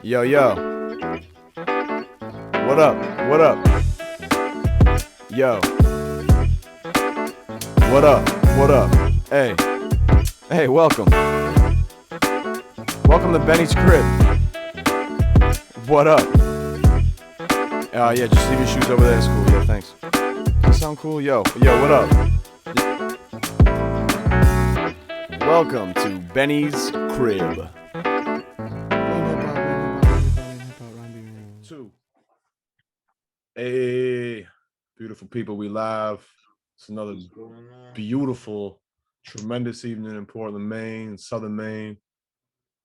Yo, yo. What up? What up? Yo. What up? What up? Hey. Hey, welcome. Welcome to Benny's crib. What up? Yeah, just leave your shoes over there. It's cool. Yeah, thanks. Does that sound cool? Yo, what up? Welcome to Benny's crib. Hey, beautiful people, we live. It's another beautiful, tremendous evening in Portland, Maine, Southern Maine.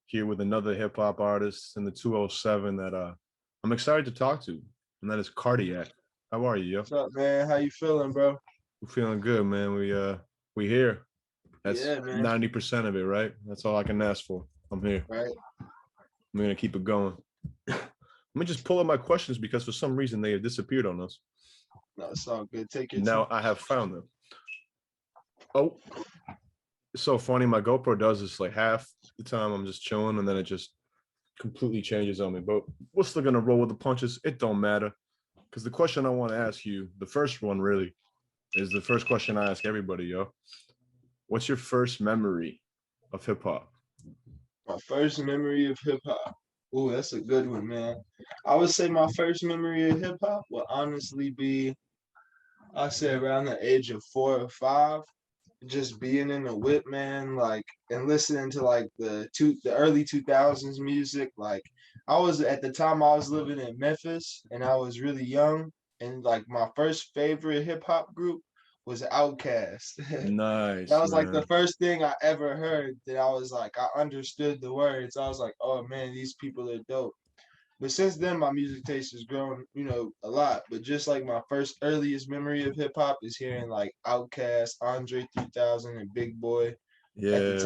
Here with another hip hop artist in the 207 that I'm excited to talk to, and that is Cardiac. How are you, yo? What's up, man? How you feeling, bro? We're feeling good, man. We here. That's 90% of it, right? That's all I can ask for. I'm here. Right. I'm gonna keep it going. Let me just pull up my questions because for some reason they have disappeared on us. No, it's all good. Take your Now time. I have found them. Oh, it's so funny. My GoPro does this like half the time I'm just chilling and then it just completely changes on me. But we're still gonna roll with the punches. It don't matter. Because the question I want to ask you, the first one really, is the first question I ask everybody, yo. What's your first memory of hip hop? My first memory of hip hop. Ooh, that's a good one, man. I would say my first memory of hip hop would honestly be, I say around the age of 4 or 5, just being in the whip, man, like and listening to like the early 2000s music. Like I was at the time I was living in Memphis and I was really young, and like my first favorite hip hop group was Outkast. That Nice, was like the man. first thing I ever heard that I was like, I understood the words. I was like, oh man, these people are dope. But since then, my music taste has grown, a lot. But just like my first earliest memory of hip hop is hearing like Outkast, Andre 3000, and Big Boy at the Yeah, man.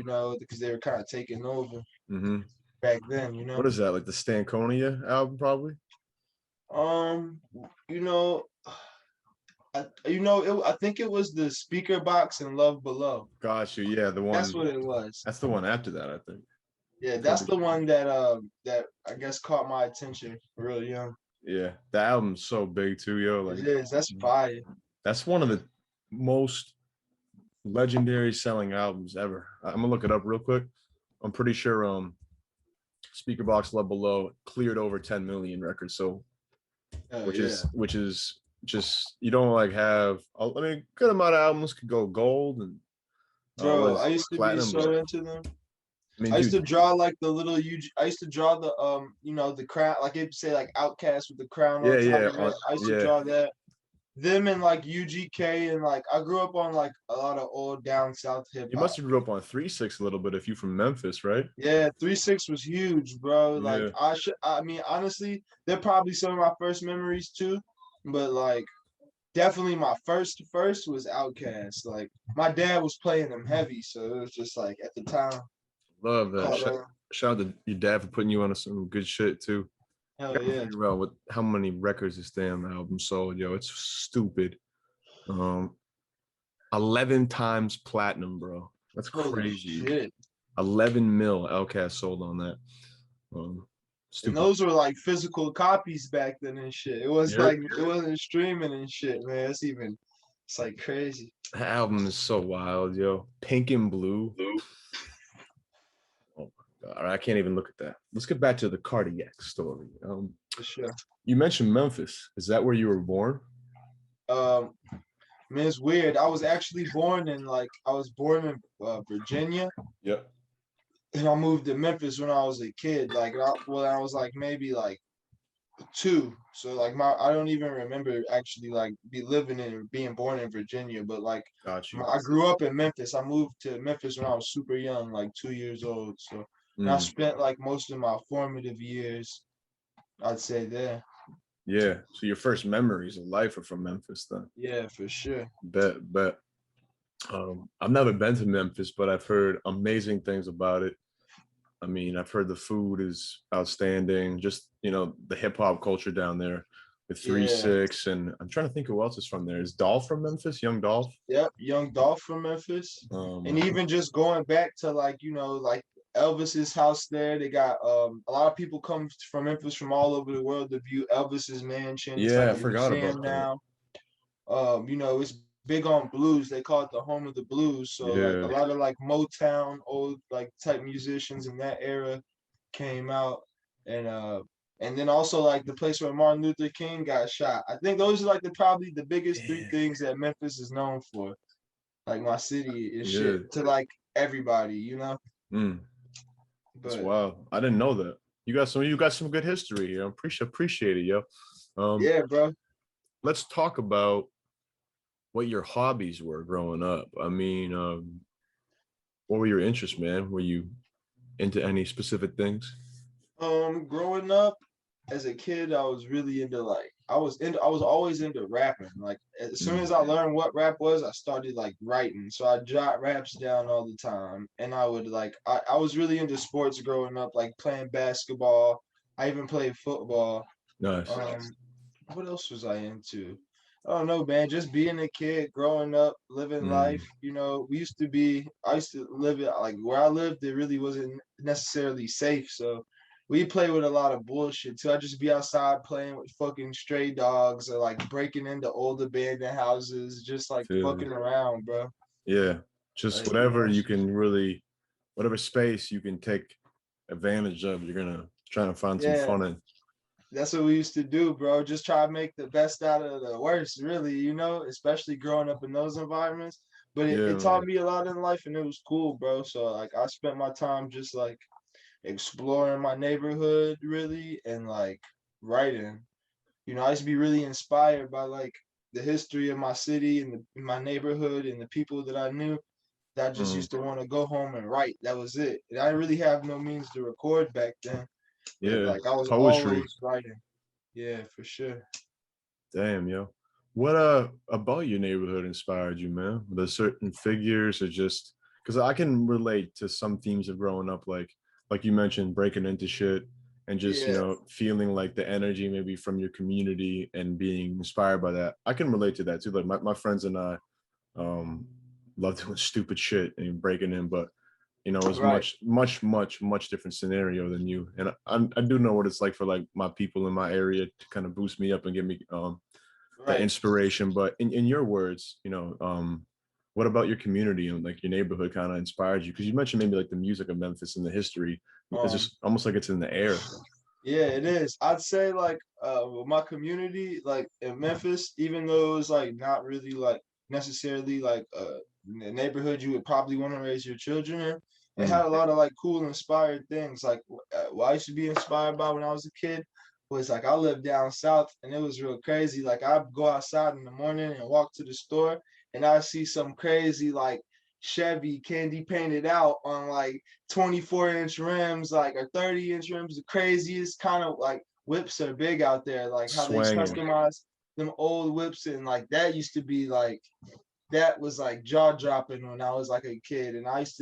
time, because they were kind of taking over Mm-hmm. back then. What is that? Like the Stankonia album, probably? Um, you know, I think it was the Speaker Box and Love Below. Got you. Yeah, the That's one. what it was. That's the one after that, I think. Yeah, Could that's be. the one that I guess caught my attention real young. Yeah, the album's so big too, yo. Like, It is. That's fire. that's one of the most legendary selling albums ever. I'm gonna look it up real quick. I'm pretty sure Speaker Box Love Below cleared over 10 million records. So Oh which yeah, is just you don't like have I mean good amount of albums could go gold and bro. I was used to be platinum, but so into them. I mean I used dude, to draw like the little UG. I used to draw the crown, like it say like Outcast with the crown yeah, on top yeah, of it. I used to yeah. draw that. Them and like UGK and like I grew up on like a lot of old down south hip You hop. must have grew up on 3 6 a little bit if you from Memphis, right? Yeah, 3 6 was huge, bro. Like Yeah. I mean, honestly, they're probably some of my first memories too. But like definitely my first was Outkast. Like my dad was playing them heavy, so it was just like at the time Love that. caught on. Shout out to your dad for putting you on some good shit too. Hell Gotta yeah. figure out how many records this damn album sold, yo. It's stupid. Um 11 times platinum, bro. That's Holy crazy. shit. 11 mil Outcast sold on that. And Stupid. those were like physical copies back then and shit. It was Yep. like it wasn't streaming and shit, man. It's like crazy. That album is so wild, yo. Pink and Blue. Oh my god, I can't even look at that. Let's get back to the Cardiac story. For sure. You mentioned Memphis. Is that where you were born? Um Man, it's weird. I was actually born in Virginia, Yep. and I moved to Memphis when I was a kid. Like, when I was like maybe like 2. So like I don't even remember actually like being born in Virginia. But like, Got you. I grew up in Memphis. I moved to Memphis when I was super young, like 2 years old. So, and I spent like most of my formative years, I'd say there. Yeah. So your first memories of life are from Memphis then. Yeah, for sure. Bet. I've never been to Memphis, but I've heard amazing things about it. I mean, I've heard the food is outstanding. Just the hip hop culture down there with 3 6, and I'm trying to think who else is from there. Is Dolph from Memphis? Young Dolph? Yep, Young Dolph from Memphis. And even just going back to like Elvis's house there. They got a lot of people come from Memphis from all over the world to view Elvis's mansion. It's Yeah, like I a forgot museum about that. now. It's big on blues. They call it the home of the blues. So like a Yeah. lot of like Motown, old like type musicians in that era came out, and then also like the place where Martin Luther King got shot. I think those are like probably the biggest three Yeah. things that Memphis is known for. Like my city and Yeah. shit to like everybody. Mm, that's But wild. I didn't know that. You got some good history here. I appreciate it, yo. Um, yeah, bro. let's talk about what your hobbies were growing up. I mean, what were your interests, man? Were you into any specific things? Growing up as a kid, I was really into like I was always into rapping. Like as soon Mm, as I learned what rap was, I started like writing. So I jot raps down all the time, and I would like I was really into sports growing up, like playing basketball. I even played football. nice. Um, what else was I into? I don't know, man. Just being a kid, growing up, living life. Mm, I used to live it like where I lived. It really wasn't necessarily safe, so we play with a lot of bullshit too. I just be outside playing with fucking stray dogs or like breaking into old abandoned houses, just like feel you. fucking around, bro. Yeah, just Like, whatever you can really, whatever space you can take advantage of, you're gonna try to find some yeah, fun in. that's what we used to do, bro. Just try to make the best out of the worst, really, especially growing up in those environments. But it, Yeah, it taught man. me a lot in life and it was cool, bro. So like I spent my time just like exploring my neighborhood really and like writing. I used to be really inspired by like the history of my city and my neighborhood and the people that I knew that I just Mm, used to want to go home and write. That was it. And I didn't really have no means to record back then, but yeah, like I was poetry. always writing. Yeah, for sure. Damn, yo. What about your neighborhood inspired you, man? Were there certain figures or just because I can relate to some themes of growing up, like you mentioned, breaking into shit and just, Yeah, feeling like the energy maybe from your community and being inspired by that. I can relate to that too. Like my friends and I um love doing stupid shit and breaking in, but it's right, much different scenario than you. And I do know what it's like for like my people in my area to kind of boost me up and give me that right. inspiration. But in your words, what about your community and like your neighborhood kind of inspired you? Because you mentioned maybe like the music of Memphis and the history. It's Um, just almost like it's in the air. yeah, it is. I'd say like with my community, like in Memphis, even though it was like not really like necessarily like a neighborhood you would probably want to raise your children in, it Mm, had a lot of like cool, inspired things. Like what I used to be inspired by when I was a kid was like I lived down south and it was real crazy. Like I'd go outside in the morning and walk to the store and I see some crazy like Chevy candy painted out on like 24-inch rims, like or 30-inch rims, the craziest kind of like whips are big out there, like how they swanging. customize them old whips and like that used to be like that was like jaw dropping when I was like a kid. And I used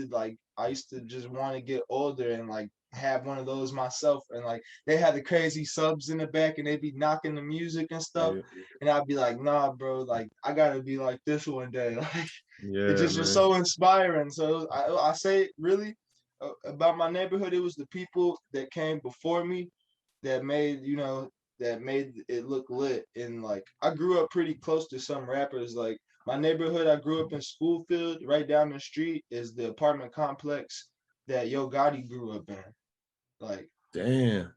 to just want to get older and like have one of those myself. And like they had the crazy subs in the back and they'd be knocking the music and stuff. Yeah, And I'd be like, nah, bro, like I gotta be like this one day. Like it yeah, just was man. so inspiring. So I say really about my neighborhood, it was the people that came before me that made it look lit. And like I grew up pretty close to some rappers. Like my neighborhood, I grew up in Schoolfield. Right down the street is the apartment complex that Yo Gotti grew up in. Like, Damn.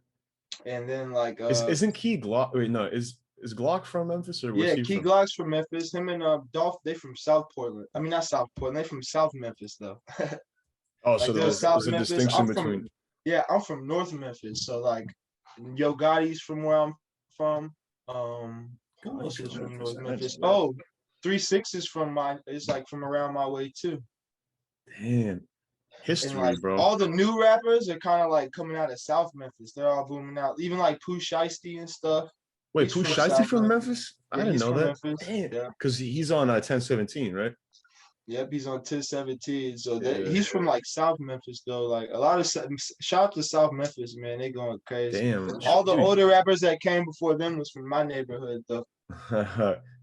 and then like Isn't Key Glock? Wait, no. Is Glock from Memphis or where's yeah, he Key from? Glock's from Memphis. Him and Dolph, they from South Portland. I mean not South Portland, they from South Memphis though. Oh, so Like they're there's South there's a Memphis. distinction between. I'm from North Memphis. So like Yo Gotti's from where I'm from. Who else Gotcha, is from Memphis. North I didn't Memphis? know that. Oh, 3 6 is from it's like from around my way too. Damn. And History, like bro. all the new rappers are kind of like coming out of South Memphis. They're all booming out. Even like Pooh Shiesty and stuff. Wait, He's Pooh from Shiesty South from Memphis. Memphis? I Yeah, didn't he's know from that. Memphis. Damn. Yeah. Because he's on 1017, right? Yep, he's on 1017. So that Yeah. he's from like South Memphis though. Like a lot of shout out to South Memphis, man. They going crazy. Damn. All the Dude. older rappers that came before them was from my neighborhood though.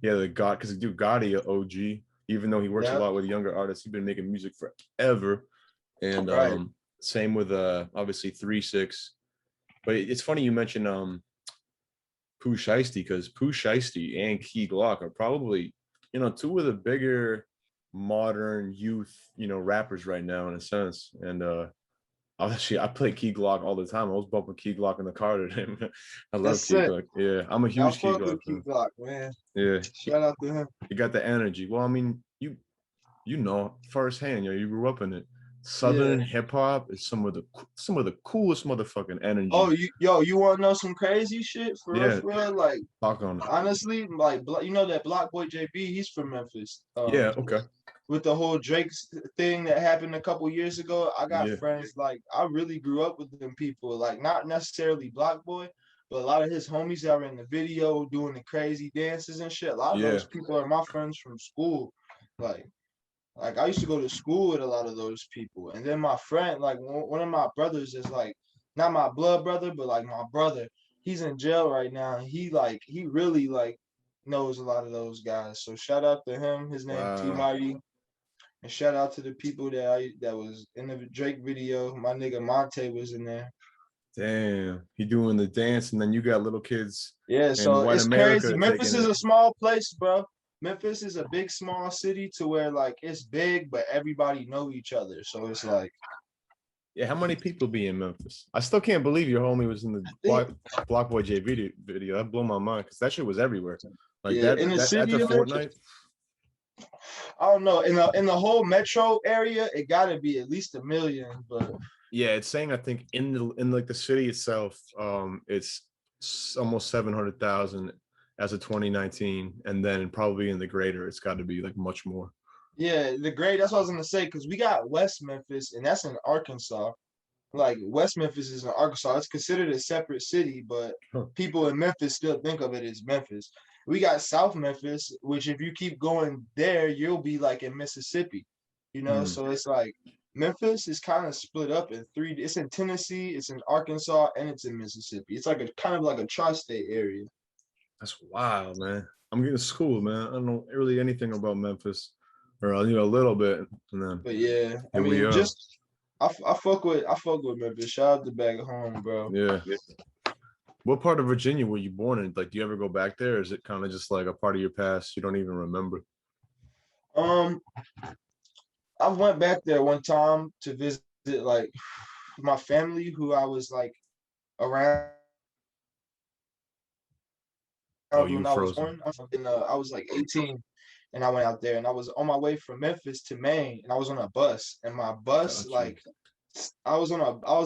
Yeah, the God, because dude, Gotti, a OG, even though he works a Yep. lot with younger artists, he's been making music forever. And Right. Same with obviously 3-6. But it's funny you mentioned Pooh Shiesty, because Pooh Shiesty and Key Glock are probably, two of the bigger modern youth, rappers right now in a sense. And I play Key Glock all the time. I was bumping Key Glock in the car today. I love That's Key it. Glock. Yeah, I'm a I huge Key fuck Glock with Key fan. Glock, man. Yeah, Shout out to him. you got the energy. Well, I mean, you know firsthand, you grew up in it. Yeah. Southern hip hop is some of the coolest motherfucking Oh, energy. you want to know some crazy shit for real? Yeah, For real? Like, talk on it. honestly, like, you know that Block Boy JB, he's from Memphis. Yeah, okay. With the whole Drake thing that happened a couple years ago, I got Yeah, friends like I really grew up with them people. Like, not necessarily Block Boy, but a lot of his homies that were in the video doing the crazy dances and shit. A lot of yeah, those people are my friends from school. Like, I used to go to school with a lot of those people. And then my friend, like one of my brothers is like not my blood brother, but like my brother. He's in jail right now. And he really like knows a lot of those guys. So shout out to him. His name T wow. Mighty. And shout out to the people that was in the Drake video. My nigga Monte was in there. Damn, he doing the dance, and then you got little kids Yeah, in so white it's crazy. America Memphis taking is it. a small place, bro. Memphis is a big, small city to where like it's big, but everybody know each other. So it's like Yeah, how many people be in Memphis? I still can't believe your homie was in the I think, Block Boy J video. That blew my mind because that shit was everywhere. Like yeah, in the that at city the of Memphis, Fortnite. I don't know. In the whole metro area, it gotta be at least 1 million. But Yeah, it's saying I think in like the city itself, it's almost 700,000 as of 2019, and then probably in the greater, it's got to be like much more. yeah, that's what I was gonna say, because we got West Memphis, and that's in Arkansas. Like West Memphis is in Arkansas. It's considered a separate city, but Huh. people in Memphis still think of it as Memphis. We got South Memphis, which if you keep going there, you'll be like in Mississippi, Mm, So it's like Memphis is kind of split up in three. It's in Tennessee, it's in Arkansas, and it's in Mississippi. It's like a kind of like a tri-state area. that's wild, man. I'm getting schooled, man. I don't know really anything about Memphis, or a little bit, and then But yeah, I here we mean, are. just I fuck with Memphis. Shout out to back home, bro. Yeah. What part of Virginia were you born in? Like, do you ever go back there? Or is it kind of just like a part of your past you don't even remember? Um, I went back there one time to visit like my family who I was like around Oh, you when I was frozen. born. I was like 18 and I went out there and I was on my way from Memphis to Maine and I was on a bus and my bus Got you. like I was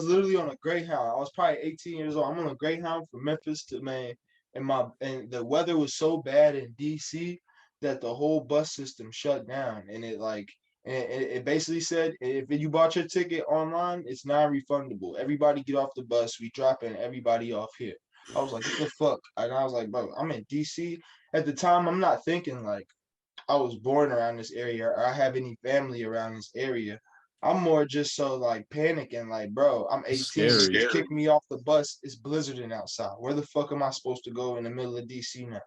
literally on a Greyhound. I was probably 18 years old. I'm on a Greyhound from Memphis to Maine and the weather was so bad in DC that the whole bus system shut down and it basically said if you bought your ticket online, it's non-refundable. Everybody get off the bus. We dropping everybody off here. I was like, what the fuck? And I was like, bro, I'm in DC. At the time, I'm not thinking like I was born around this area or I have any family around this area. I'm more just so like panicking, like, bro, I'm It's 18. You scary. just kicked me off the bus. It's blizzarding outside. Where the fuck am I supposed to go in the middle of DC now?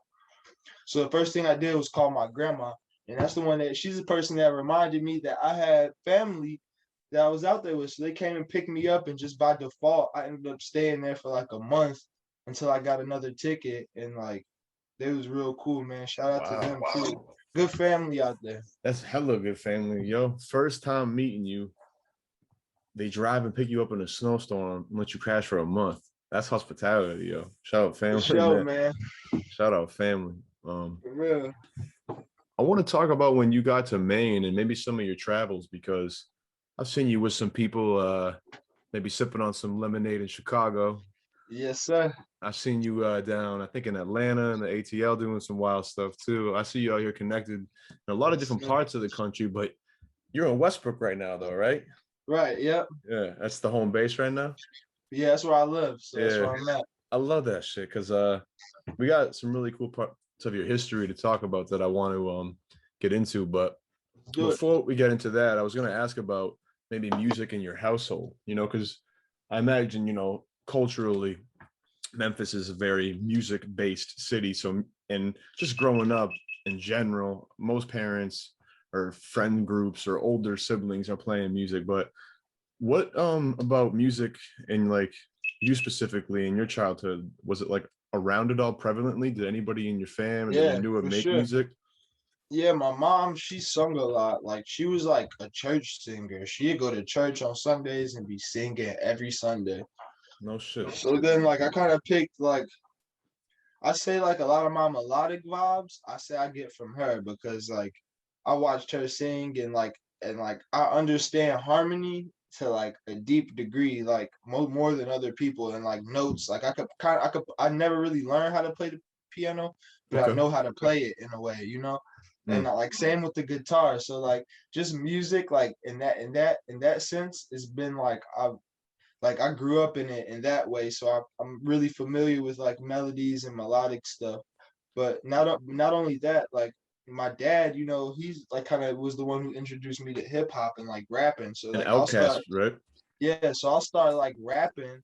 So the first thing I did was call my grandma. And that's the one that she's the person that reminded me that I had family that I was out there with. So they came and picked me up, and just by default, I ended up staying there for like a month until I got another ticket. And like, they was real cool, man. Shout out to them Wow. too. Good family out there. That's hella good family, yo. First time meeting you, they drive and pick you up in a snowstorm and let you crash for a month. That's hospitality, yo. Shout out For family, sure, man. man. Shout out family. For real. I want to talk about when you got to Maine and maybe some of your travels because I've seen you with some people maybe sipping on some lemonade in Chicago. Yes, sir. I've seen you down, I think in Atlanta and the ATL doing some wild stuff too. I see you out here connected in a lot of Yes, different sir. parts of the country, but you're in Westbrook right now though, right? Right. Yep. Yeah, that's the home base right now. Yeah, that's where I live. So that's Yeah, where I'm at. I love that shit because we got some really cool parts of your history to talk about that I want to get into. But Let's do it. before we get into that, I was going to ask about maybe music in your household, because I imagine, culturally, Memphis is a very music based city. So, and just growing up in general, most parents or friend groups or older siblings are playing music. But What about music and like you specifically in your childhood? Was it like around it all prevalently? Did anybody in your family that you Yeah, knew of for make sure. music? Yeah, my mom, she sung a lot. Like she was like a church singer. She'd go to church on Sundays and be singing every Sunday. No shit. So then like I kind of picked like I say like a lot of my melodic vibes, I say I get from her because like I watched her sing and I understand harmony to like a deep degree, like more than other people and like notes. Like I never really learned how to play the piano, but I Okay. know how to play it in a way, you know? And Mm. like same with the guitar. So like just music like in that sense it's been like I grew up in it in that way, so I'm really familiar with like melodies and melodic stuff. But not only that, like my dad, he's like kind of was the one who introduced me to hip hop and like rapping. So An like I'll outcast, start, right? yeah, so I'll start like rapping,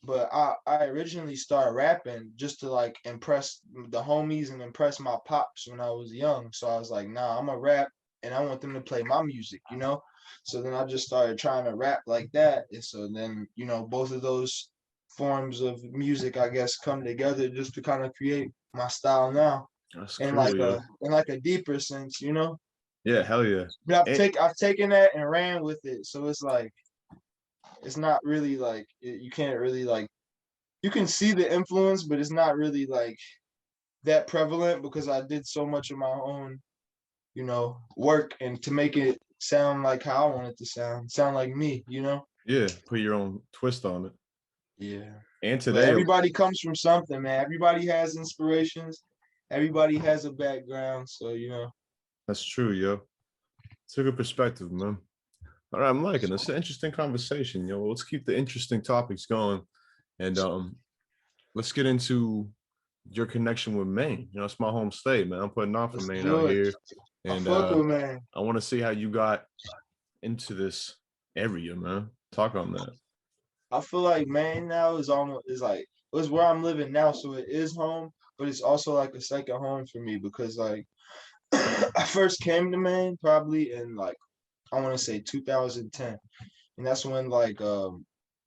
but I originally started rapping just to like impress the homies and impress my pops when I was young. So I was like, nah, I'm gonna rap and I want them to play my music, you know? So then I just started trying to rap like that. And so then, both of those forms of music, I guess, come together just to kind of create my style now That's in cool, like yo. a deeper sense, you know? Yeah, hell yeah. But And I've taken that and ran with it. So it's like it's not really like you can't really like you can see the influence, but it's not really like that prevalent because I did so much of my own, work and to make it sound like how I want it to sound like me, you know? yeah, put your own twist on it. Yeah. And But today, everybody comes from something, man. Everybody has inspirations. Everybody has a background. So, that's true, yo. It's a good perspective, man. All right, I'm liking this. It's an interesting conversation, yo. Let's keep the interesting topics going. And let's get into your connection with Maine. It's my home state, man. I'm putting on for let's Maine out do it. here. I And fuck with, man. I want to see how you got into this area, man. Talk on that. I feel like Maine now is like it's where I'm living now, so it is home, but it's also like a second home for me because like I first came to Maine probably in like I want to say 2010, and that's when like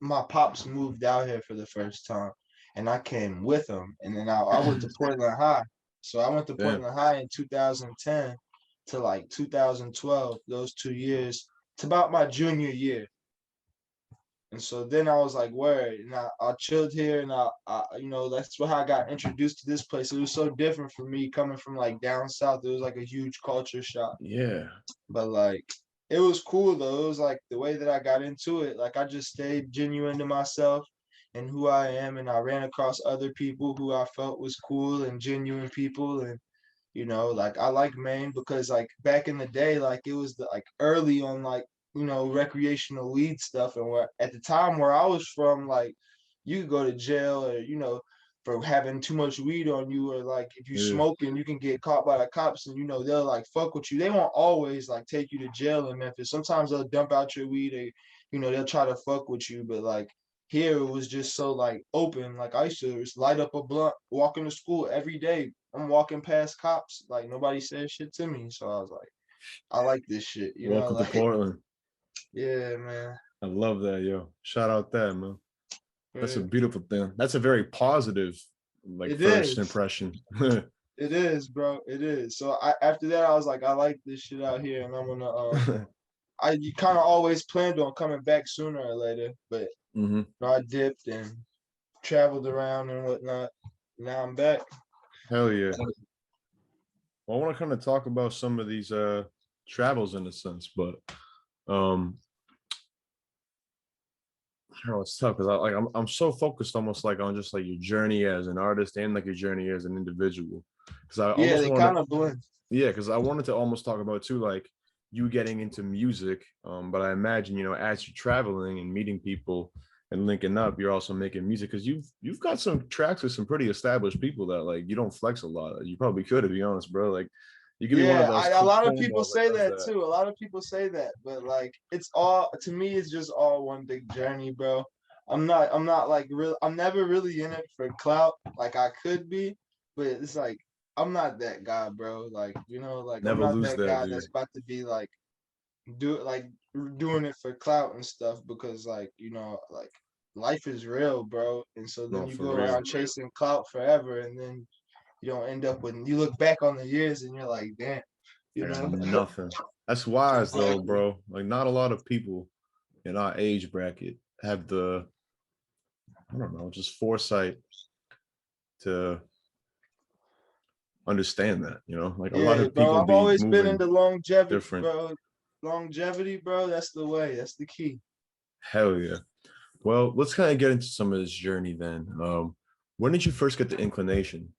my pops moved out here for the first time, and I came with him, and then I went to Portland High, so I went to Damn. Portland High in 2010 to like 2012, those 2 years. It's about my junior year. And so then I was like, word, and I chilled here and that's how I got introduced to this place. It was so different for me coming from like down south. It was like a huge culture shock. Yeah. But like it was cool though. It was like the way that I got into it. Like I just stayed genuine to myself and who I am, and I ran across other people who I felt was cool and genuine people. And like I like Maine because like back in the day, like it was like early on like recreational weed stuff, and where at the time where I was from, like you could go to jail or for having too much weed on you, or like if you Yeah. smoking, you can get caught by the cops, and they'll like fuck with you. They won't always like take you to jail in Memphis. Sometimes they'll dump out your weed, or they'll try to fuck with you, but like here it was just so like open. Like I used to just light up a blunt, walking to school every day. I'm walking past cops, like nobody said shit to me. So I was like, I like this shit, Welcome to like Portland. yeah, man. I love that, yo. Shout out that, man. That's a Right. beautiful thing. That's a very positive, like, It first is. impression. It is, bro. It is. So after that I was like, I like this shit out here, and I'm gonna I kind of always planned on coming back sooner or later, but Hmm. I dipped and traveled around and whatnot. Now I'm back. Hell yeah. Well, I want to kind of talk about some of these travels in a sense, but um I don't know, it's tough because I'm so focused almost like on just like your journey as an artist and like your journey as an individual. Because I Yeah, almost they want to, kind of blend. yeah, because I wanted to almost talk about too, like you getting into music. But I imagine, as you're traveling and meeting people and linking up, you're also making music because you've got some tracks with some pretty established people that like you don't flex a lot. You probably could, to be honest, bro. Like you could be one of Yeah, those a cool lot of people cornballs that say does that that. too. A lot of people say that, but like it's all to me. It's just all one big journey, bro. I'm not like real. I'm never really in it for clout, like I could be, but it's like I'm not that guy, bro. Like like I'm Never not lose that that, guy that's dude. about to be like do it like doing it for clout and stuff because like like life is real, bro. And so then No, you for go real. around chasing clout forever, and then you don't end up when you look back on the years and you're like, damn, you I got know. nothing. That's wise though, Exactly. bro. Like not a lot of people in our age bracket have the, I don't know, just foresight to understand that, like a lot Yeah, of bro. people I've be always been moving into longevity, different. bro. Longevity, bro. That's the way. That's the key. Hell yeah. Well, let's kind of get into some of this journey then. When did you first get the inclination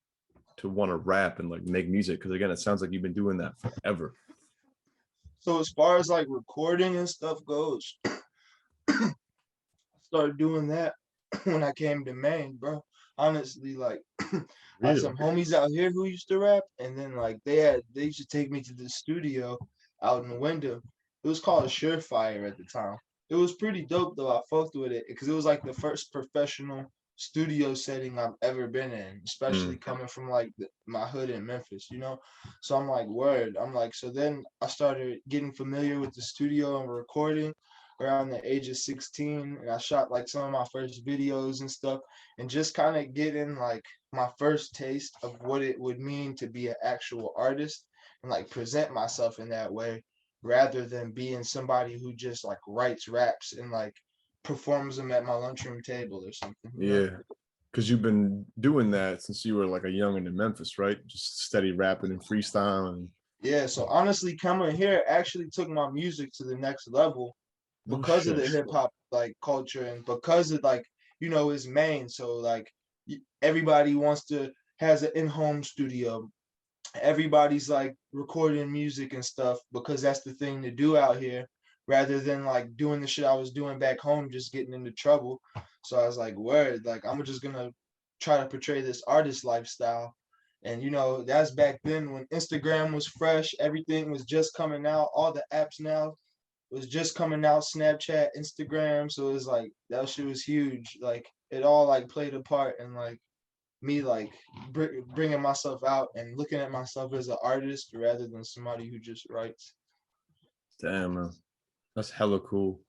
to want to rap and like make music? Because again, it sounds like you've been doing that forever. So as far as like recording and stuff goes, started doing that when I came to Maine, bro. Honestly, like I had Really? some homies out here who used to rap, and then like they used to take me to the studio out in the window. It was called Surefire at the time. It was pretty dope though. I fucked with it because it was like the first professional studio setting I've ever been in, especially Mm, coming from like my hood in Memphis, So I'm like, word. I'm like, so then I started getting familiar with the studio and recording around the age of 16, and I shot like some of my first videos and stuff, and just kind of getting like my first taste of what it would mean to be an actual artist and like present myself in that way rather than being somebody who just like writes raps and like performs them at my lunchroom table or something. yeah. Because you've been doing that since you were like a youngin' in Memphis, right? Just steady rapping and freestyling. Yeah, so honestly, coming here actually took my music to the next level No because of shit. the hip hop like culture and because of like it's Maine, so like everybody wants to has an in-home studio. Everybody's like recording music and stuff because that's the thing to do out here rather than like doing the shit I was doing back home just getting into trouble. So I was like, word, like I'm just gonna try to portray this artist lifestyle. And that's back then when Instagram was fresh, everything was just coming out, all the apps now was just coming out, Snapchat, Instagram. So it was like that shit was huge. Like it all like played a part in like me like bringing myself out and looking at myself as an artist rather than somebody who just writes. Damn, man. That's hella cool.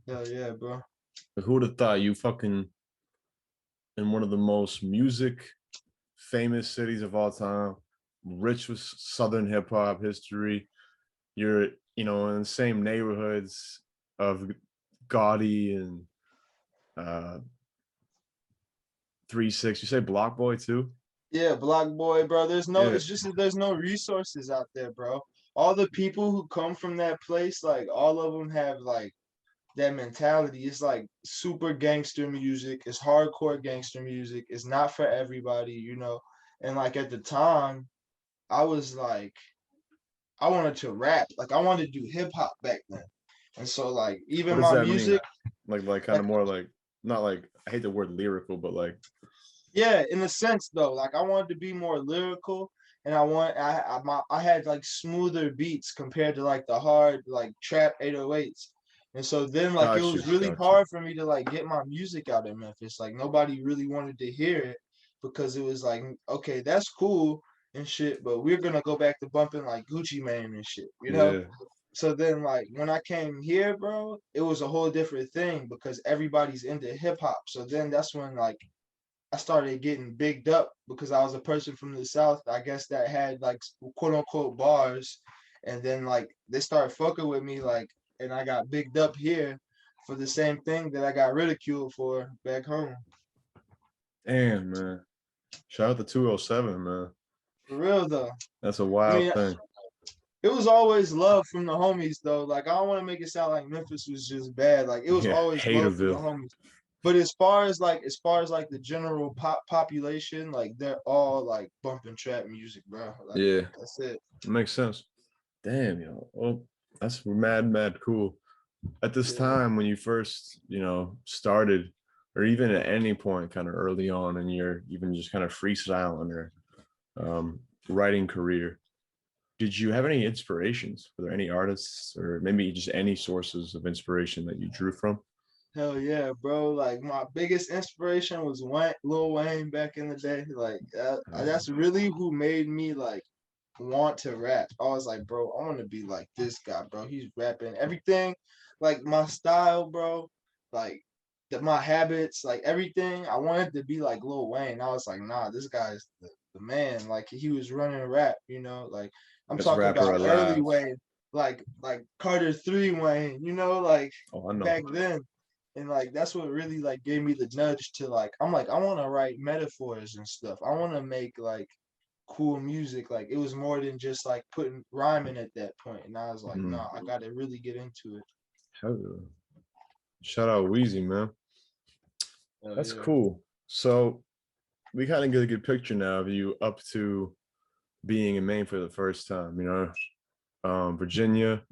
Hell yeah, bro. Like, who would have thought you fucking in one of the most music famous cities of all time, rich with Southern hip hop history. You're, in the same neighborhoods of Gotti and 3 6. You say Block Boy too? Yeah, Block Boy, bro. Yeah. It's just that there's no resources out there, bro. All the people who come from that place, like all of them have like that mentality. It's like super gangster music. It's hardcore gangster music. It's not for everybody. And like at the time, I was like, I wanted to rap. Like I wanted to do hip hop back then. And so like What even does my that mean? music, Like kind like of more like, not like, I hate the word lyrical, but like, yeah, in a sense though, like I wanted to be more lyrical, and I had like smoother beats compared to like the hard like trap 808s. And so then like it got you, was really got you. hard for me to like get my music out in Memphis. Like nobody really wanted to hear it because it was like, okay, that's cool and shit, but we're gonna go back to bumping like Gucci Mane and shit. Yeah. So then like when I came here, bro, it was a whole different thing because everybody's into hip hop. So then that's when like I started getting bigged up because I was a person from the South, I guess that had like quote unquote bars. And then like they started fucking with me, like, and I got bigged up here for the same thing that I got ridiculed for back home. Damn, man. Shout out to 207, man. For real though. That's a I wild mean, thing. it was always love from the homies though. Like I don't want to make it sound like Memphis was just bad. Like it was Yeah, always love from the Haterville. homies. But as far as like the general population, like they're all like bumping trap music, bro. Like Yeah, that's it. makes sense. Damn, well, that's mad, mad cool. At this Yeah. time when you first, started, or even at any point kind of early on in your even just kind of freestyling or writing career, did you have any inspirations? Were there any artists or maybe just any sources of inspiration that you drew from? Hell yeah, bro. Like my biggest inspiration was Lil Wayne back in the day. Like Uh, that's really who made me like want to rap. I was like, bro, I want to be like this guy, bro. He's rapping everything, like my style, bro, like my habits, like everything. I wanted to be like Lil Wayne. I was like, nah, this guy's the man. Like he was running rap, like I'm Best talking rapper about early alive. Wayne, like Carter 3 Wayne, like Oh, I know. back then. And like that's what really like gave me the nudge to like I'm like I want to write metaphors and stuff. I want to make like cool music. Like it was more than just like putting rhyming at that point. And I was like, Mm. no, I got to really get into it. Hell yeah. Shout out Wheezy, man. Oh That's yeah. cool. So we kind of get a good picture now of you up to being in Maine for the first time, Virginia,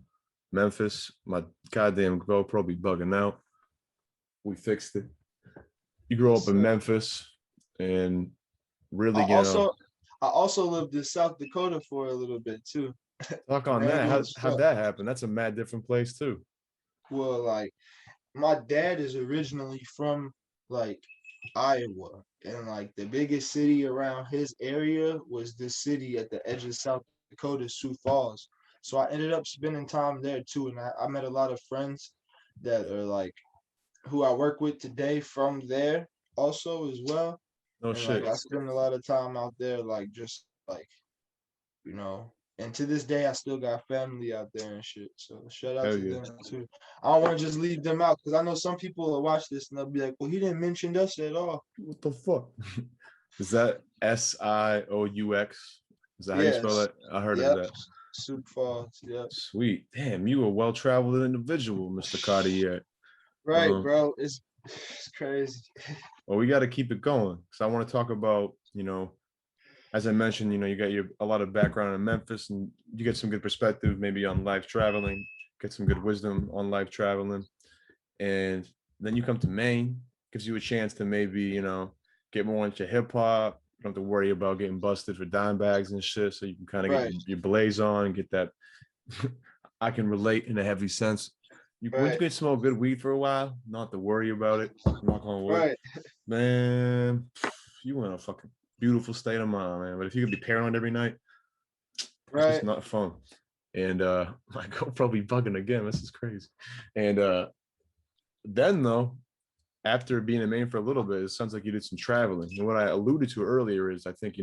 Memphis, my goddamn GoPro be bugging out. We fixed it. You grew up in So Memphis and I really, also I also lived in South Dakota for a little bit too. talk on that. Random as How'd fuck. that happen? That's a mad different place too. Well, like my dad is originally from like Iowa, and like the biggest city around his area was this city at the edge of South Dakota, Sioux Falls. So I ended up spending time there too, and I met a lot of friends that are like who I work with today from there also as well. No And like shit. I spend a lot of time out there, like just like you know. And to this day, I still got family out there and shit. So shout out Hell to yeah. them too. I don't want to just leave them out because I know some people will watch this and they'll be like, "Well, he didn't mention us at all." What the fuck? Is that SIOUX? Is that how you spell Yes. that? I heard of Yep. that. Sioux Falls. Yep. Sweet. Damn, you a well-traveled individual, Mr. Cartier. Right, Um, bro. It's crazy. well, we got to keep it going because I want to talk about, as I mentioned, you got a lot of background in Memphis, and you get some good perspective maybe on life traveling, get some good wisdom on life traveling, and then you come to Maine, gives you a chance to maybe get more into hip hop. You don't have to worry about getting busted for dime bags and shit, so you can kind of get Right. your blaze on, get that. I can relate in a heavy sense. Once you Right. get smoke good weed for a while, not to worry about it. Knock on wood, Right. man. You in a fucking beautiful state of mind, man. But if you could be paranoid every night, it's just Right. not fun. And my girl probably bugging again. This is crazy. And then though, after being in Maine for a little bit, it sounds like you did some traveling. And what I alluded to earlier is I think,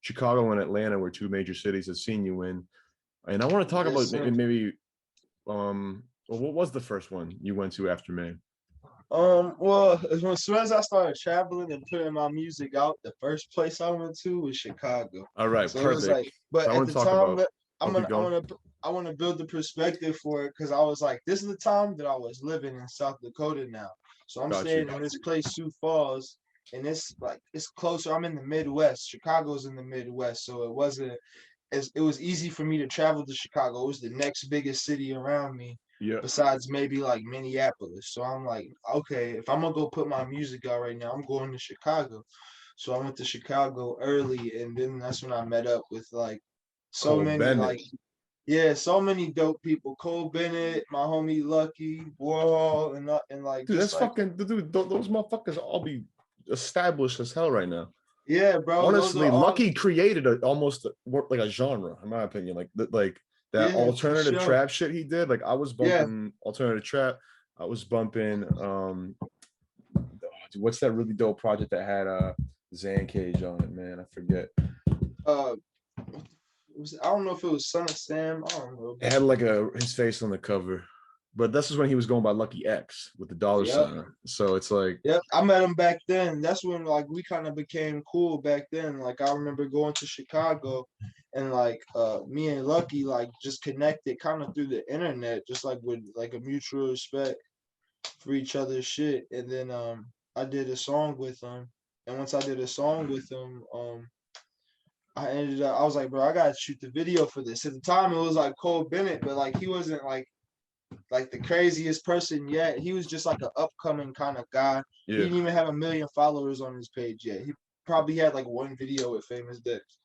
Chicago and Atlanta were two major cities I've seen you in. And I want to talk Yes, about sir. maybe well, what was the first one you went to after Maine? Well, as soon as I started traveling and putting my music out, the first place I went to was Chicago. All right, So it was like, perfect. So but I at want the to talk time, about. I'm Okay, gonna, going. I want to build the perspective for it because I was like, this is the time that I was living in South Dakota now. So I'm Got you. staying in this place, Sioux Falls, and it's like it's closer. I'm in the Midwest. Chicago's in the Midwest, so it was easy for me to travel to Chicago. It was the next biggest city around me, Yeah. besides maybe like Minneapolis. So I'm like, okay, if I'm gonna go put my music out right now, I'm going to Chicago. So I went to Chicago early, and then that's when I met up with like so Cole many Bennett. like yeah, so many dope people. Cole Bennett, my homie Lucky, Warhol, and like Dude, just that's like fucking dude. Those motherfuckers all be established as hell right now. yeah, bro. Those are Honestly, all Lucky created almost like a genre, in my opinion. Like that yeah, for alternative sure. trap shit he did. Like I was Yeah. bumping alternative trap. I was bumping dude, what's that really dope project that had Zan Cage on it, man? I forget. Uh I don't know if it was Son of Sam. I don't know, It but had like his face on the cover. But this is when he was going by Lucky X with the dollar yep. sign. So it's like, Yep, I met him back then. That's when like we kind of became cool back then. Like I remember going to Chicago and like me and Lucky like just connected kind of through the internet, just like with like a mutual respect for each other's shit. And then I did a song with him. And once I did a song with him, I was like, bro, I gotta shoot the video for this. At the time it was like Cole Bennett, but like he wasn't like the craziest person yet. He was just like an upcoming kind of guy. He yeah. didn't even have 1 million followers on his page yet. He probably had like one video with famous dicks.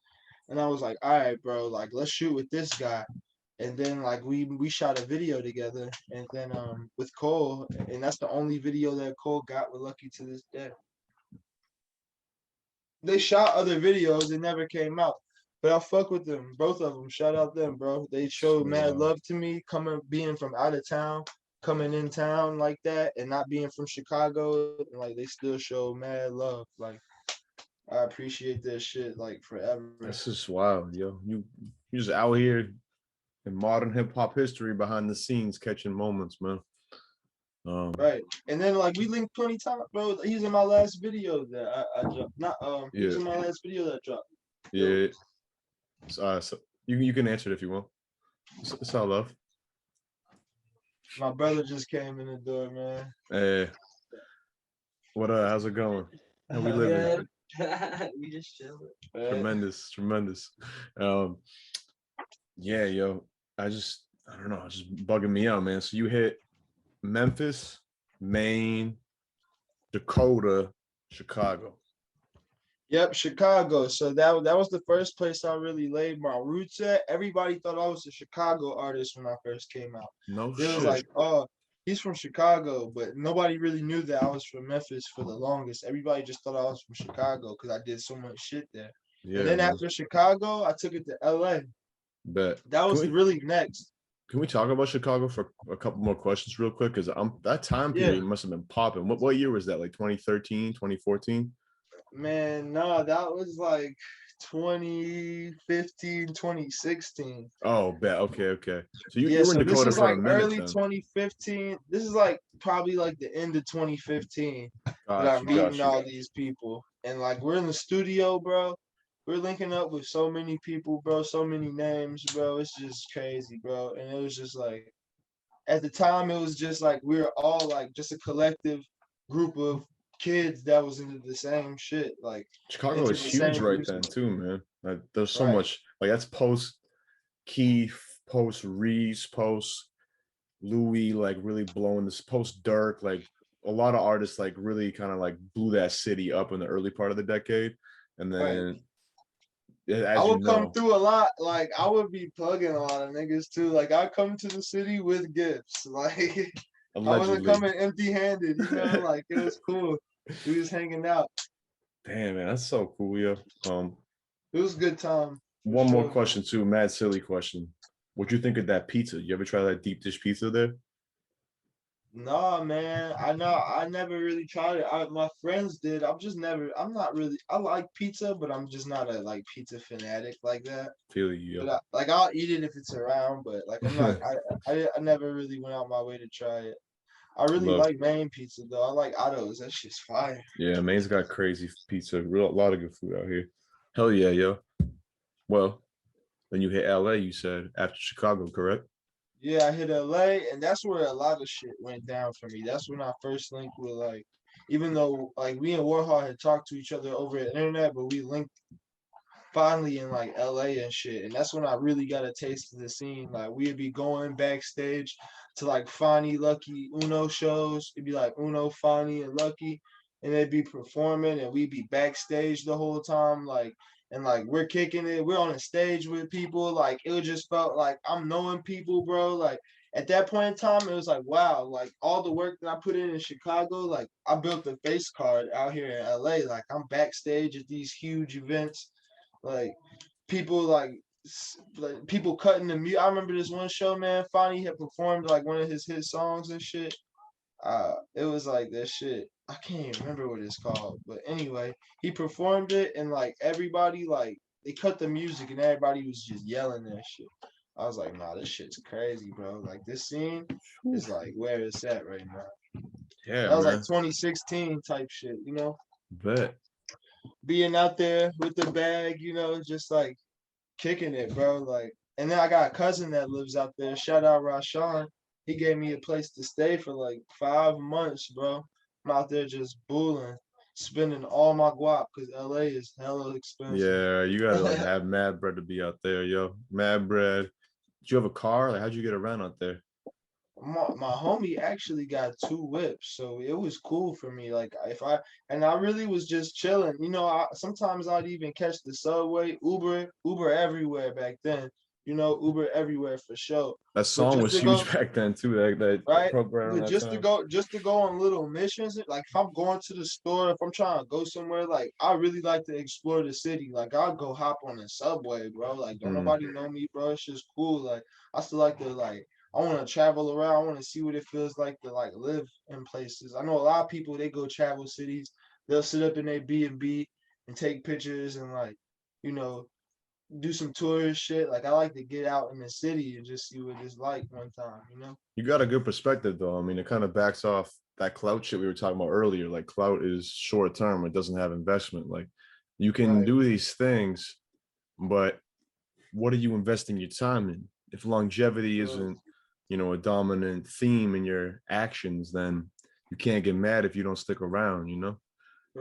And I was like, all right, bro, like let's shoot with this guy. And then like we shot a video together and then with Cole, and that's the only video that Cole got with Lucky to this day. They shot other videos, it never came out. But I fuck with them, both of them. Shout out them, bro. They showed mad love to me, being from out of town, coming in town like that, and not being from Chicago. And like they still show mad love. Like I appreciate that shit like forever. That's just wild, yo. You just out here in modern hip hop history behind the scenes catching moments, man. Right. And then like we linked 20 times, bro. He's in my last video that I dropped. Not he was Yeah. in my last video that dropped. Yeah. So you can answer it if you want. It's all love. My brother just came in the door, man. Hey, what how's it going? How we living? We just chilling. Tremendous. Yeah, yo. I don't know, it's just bugging me out, man. So you hit Memphis, Maine, Dakota, Chicago. Yep, Chicago. So that was the first place I really laid my roots at. Everybody thought I was a Chicago artist when I first came out. No It was shit. like, oh, he's from Chicago, but nobody really knew that I was from Memphis for the longest. Everybody just thought I was from Chicago because I did so much shit there. Yeah, and then man. after Chicago, I took it to LA. Bet. That was really next. Can we talk about Chicago for a couple more questions real quick? Because that time period must have been popping. What year was that? Like 2013, 2014? Man, no, that was like 2015, 2016. Oh, bet. Okay. So you Yeah, were in so this Dakota is for like a minute early then. 2015. This is like probably like the end of 2015 that I'm Got meeting you. all these people. And like we're in the studio, bro. We're linking up with so many people, bro, so many names, bro. It's just crazy, bro. And it was just like at the time it was just like we were all like just a collective group of kids that was into the same shit. Like Chicago into was the huge same right music. then too, man. Like there's so Right. much. Like that's post Keith, post Reese, post Louis, like really blowing this post Dirk. Like a lot of artists like really kind of like blew that city up in the early part of the decade, and then as I you would come know, through a lot. Like I would be plugging a lot of niggas too. Like I come to the city with gifts. Like I wasn't allegedly. coming empty-handed. You know, like it was cool. We was hanging out. Damn, man, that's so cool, yo. It was a good time. One more Sure, question too, mad silly question. What'd you think of that pizza? You ever try that deep dish pizza there? Nah, man. I never really tried it. My friends did. I'm not really. I like pizza, but I'm just not a like pizza fanatic like that. Feel you, yo. But like I'll eat it if it's around. But like I'm not. I never really went out my way to try it. I really Love. like Maine pizza though. I like Otto's. That shit's fire. Yeah, Maine's got crazy pizza. A lot of good food out here. Hell yeah, yo. Well, then you hit LA, you said, after Chicago, correct? Yeah, I hit LA, and that's where a lot of shit went down for me. That's when I first linked with like, even though like we and Warhol had talked to each other over the internet, but we linked finally in like LA and shit. And that's when I really got a taste of the scene. Like we'd be going backstage to like Fonny, Lucky, Uno shows. It'd be like Uno, Fonny, and Lucky, and they'd be performing, and we'd be backstage the whole time, like. And like we're kicking it, we're on a stage with people. Like it just felt like I'm knowing people, bro. Like at that point in time, it was like wow, like all the work that I put in Chicago, like I built a face card out here in LA. Like I'm backstage at these huge events, like people like people cutting the mute. I remember this one show, man. Fonny had performed like one of his hit songs and shit. It was like that shit. I can't even remember what it's called, but anyway, he performed it and like everybody like they cut the music and everybody was just yelling that shit. I was like, nah, this shit's crazy, bro. Like this scene is like where it's at right now. Yeah, That was man. like 2016 type shit, you know? Bet. Being out there with the bag, you know, just like kicking it, bro. Like, and then I got a cousin that lives out there. Shout out Rashawn. He gave me a place to stay for like 5 months, bro. I'm out there just bulling, spending all my guap because LA is hella expensive. Yeah, you gotta like have mad bread to be out there, yo. Mad bread. Did you have a car? Like, how'd you get around out there? My homie actually got 2 whips, so it was cool for me. Like I really was just chilling. You know, sometimes I'd even catch the subway, Uber everywhere back then. you know, Uber everywhere for sure. That But song just was to huge go, back then too. That right? program But that time. just to go on little missions, like if I'm going to the store, if I'm trying to go somewhere, like I really like to explore the city. Like I'll go hop on the subway, bro. Like don't Mm. nobody know me, bro. It's just cool. Like I still like to like I want to travel around. I want to see what it feels like to like live in places. I know a lot of people they go travel cities. They'll sit up in their B and take pictures and like, you know, do some tourist shit. Like I like to get out in the city and just see what it's like one time, you know? You got a good perspective though. I mean, it kind of backs off that clout shit we were talking about earlier. Like clout is short term; it doesn't have investment. Like you can Right. do these things, but what are you investing your time in? If longevity isn't, a dominant theme in your actions, then you can't get mad if you don't stick around, And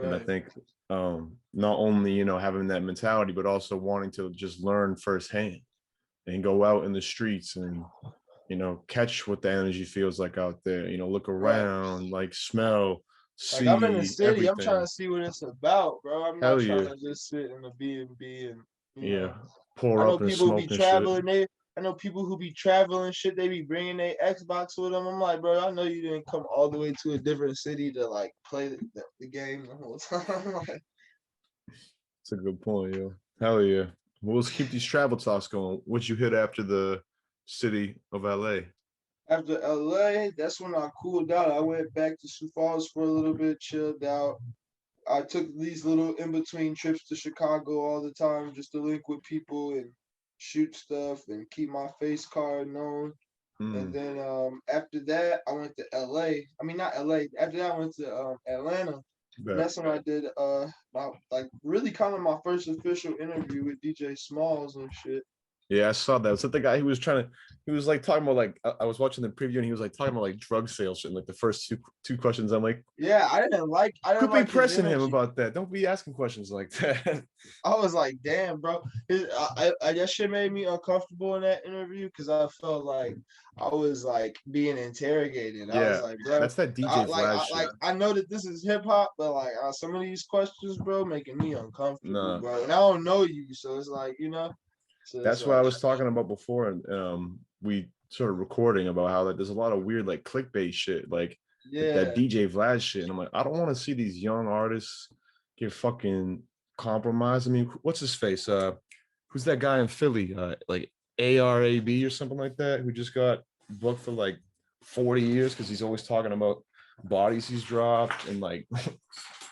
I Right. think not only, having that mentality, but also wanting to just learn firsthand and go out in the streets and, catch what the energy feels like out there, look Right. around, like smell, Like I'm in the see city, I'm trying everything. to see what it's about, bro. I'm not Hell trying yeah. to just sit in the B and you Yeah. know. I Pour know up and people who be smoke and shit. traveling. I know people who be traveling shit. They be bringing their Xbox with them. I'm like, bro, I know you didn't come all the way to a different city to like play the game the whole time. Like, That's a good point, yo. Hell yeah. Well, let's keep these travel talks going. What'd you hit after the city of LA? after LA, that's when I cooled out. I went back to Sioux Falls for a little bit, chilled out. I took these little in between trips to Chicago all the time just to link with people and shoot stuff and keep my face card known. And Hmm. then after that, I went to LA. I mean, not LA. After that, I went to Atlanta. And Bet. that's when I did my like really kind of my first official interview with DJ Smalls and shit. Yeah, I saw that. Was that the guy who was he was like talking about like I was watching the preview and he was like talking about like drug sales shit. And like the first two questions, I'm like, Yeah, I didn't quit be like his pressing him energy. about that. Don't be asking questions like that. I was like, damn, bro. That shit made me uncomfortable in that interview because I felt like I was like being interrogated. I was Yeah, like, bro, that's that DJ Vlad shit. I know that this is hip hop, but like some of these questions, bro, making me uncomfortable, Nah, bro. And I don't know you, so it's like, so it's that's what I like, was talking about before. And we started recording about how like there's a lot of weird like clickbait shit, like that yeah, DJ Vlad shit. And I'm like, I don't want to see these young artists get fucking compromised. I mean, what's his face? Who's that guy in Philly? Like ARAB or something like that, who just got booked for like 40 years because he's always talking about bodies he's dropped and like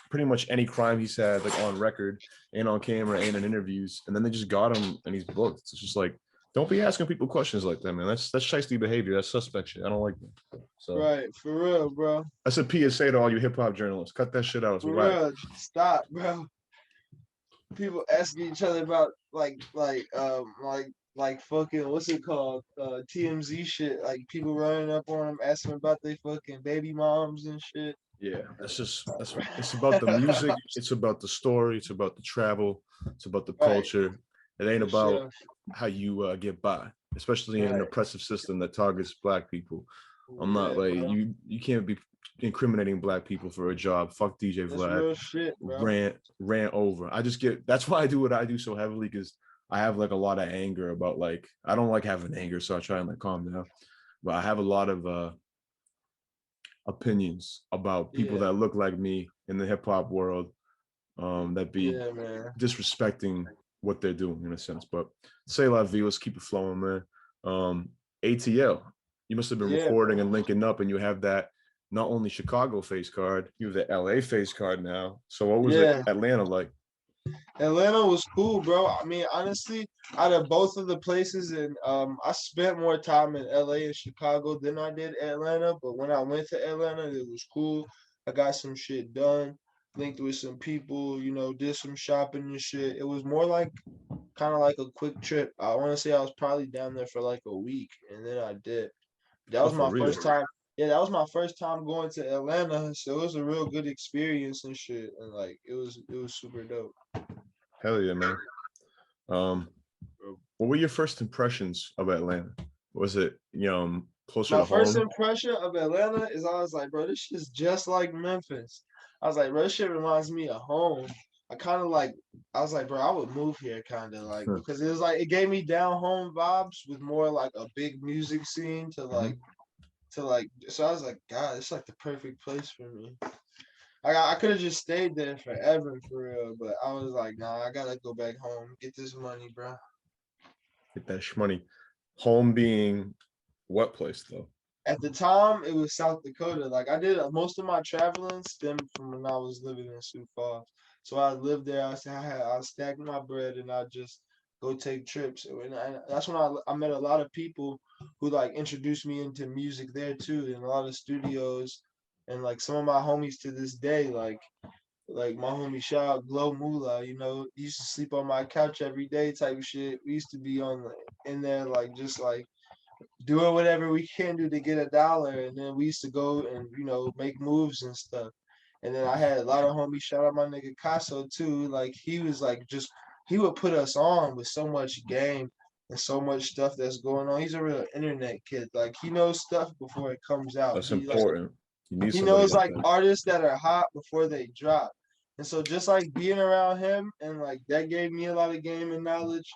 pretty much any crime he's had like on record and on camera and in interviews, and then they just got him and he's booked. It's just like, don't be asking people questions like that, man. That's shiesty behavior. That's suspect shit. I don't like that. So right, for real, bro, that's a PSA to all you hip hop journalists. Cut that shit out. It's for whack. real. Stop, bro. People asking each other about like fucking what's it called TMZ shit, like people running up on them asking about their fucking baby moms and shit. Yeah, that's it's about the music, it's about the story, it's about the travel, it's about the Right, culture. It ain't for about sure. how you get by, especially in an Right. oppressive system that targets black people. I'm not Yeah, like bro. you can't be incriminating black people for a job. Fuck DJ That's Vlad. real shit, bro. Rant over. I just get that's why I do what I do so heavily because I have like a lot of anger about like I don't like having anger, so I try and like calm down. But I have a lot of opinions about people Yeah. that look like me in the hip hop world that be Yeah, man. disrespecting what they're doing in a sense. But say la vie, let's keep it flowing, man. ATL, you must have been Yeah, recording bro. and linking up, and you have that not only Chicago face card, you have the LA face card now. So what was it Yeah. Atlanta like? Atlanta was cool, bro. I mean, honestly, out of both of the places, and I spent more time in LA and Chicago than I did Atlanta. But when I went to Atlanta, it was cool. I got some shit done, linked with some people, did some shopping and shit. It was more like kind of like a quick trip. I want to say I was probably down there for like a week, and then I did. That Oh, was for my real? first time. Yeah, that was my first time going to Atlanta, so it was a real good experience and shit. And like, it was super dope. Hell yeah, man. Um, what were your first impressions of Atlanta? Was it closer My to first home? impression of Atlanta is I was like, bro, this shit's just like Memphis. I was like, bro, this shit reminds me of home. I kind of like, I was like, bro, I would move here kind of like, Huh. because it was like, it gave me down home vibes with more like a big music scene to like, so I was like, God, it's like the perfect place for me. I could have just stayed there forever for real, but I was like, nah, I gotta go back home, get this money, bro. Get that shmoney. Home being what place though? At the time, it was South Dakota. Like I did most of my traveling stemmed from when I was living in Sioux Falls. So I lived there. I stacked my bread and I just go take trips. That's when I met a lot of people who like introduced me into music there too, and a lot of studios. And like some of my homies to this day, like my homie shout out Glow Moolah, he used to sleep on my couch every day type of shit. We used to be on in there like just like doing whatever we can do to get $1. And then we used to go and, make moves and stuff. And then I had a lot of homies, shout out my nigga Casso too. Like he was like he would put us on with so much game and so much stuff that's going on. He's a real internet kid. Like he knows stuff before it comes out. That's important. You need He somebody knows like like that. artists that are hot before they drop. And so just like being around him and like that gave me a lot of game and knowledge.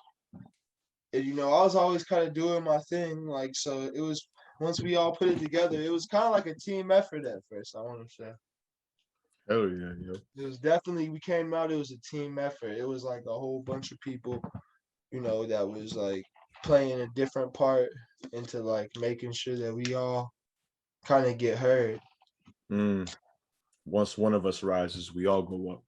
And I was always kind of doing my thing. Like so it was once we all put it together, it was kind of like a team effort at first, I want to say. Hell yeah, yo. It was definitely we came out, it was a team effort. It was like a whole bunch of people, that was like playing a different part into like making sure that we all kind of get heard. Once one of us rises, we all go up.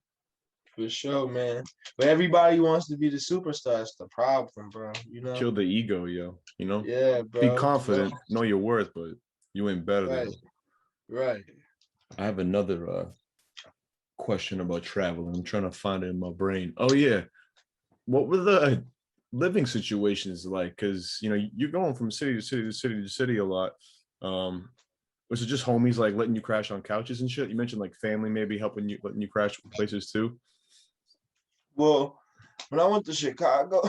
For sure, man. But everybody wants to be the superstar. It's the problem, bro. Kill the ego, yo. Yeah, Be bro. confident, know your worth, but you ain't better than Right, them. right. I have another question about traveling. I'm trying to find it in my brain. Oh yeah, what were the living situations like? Because you're going from city to city to city to city a lot. Was it just homies like letting you crash on couches and shit? You mentioned like family maybe helping you, letting you crash places too. Well, when I went to Chicago,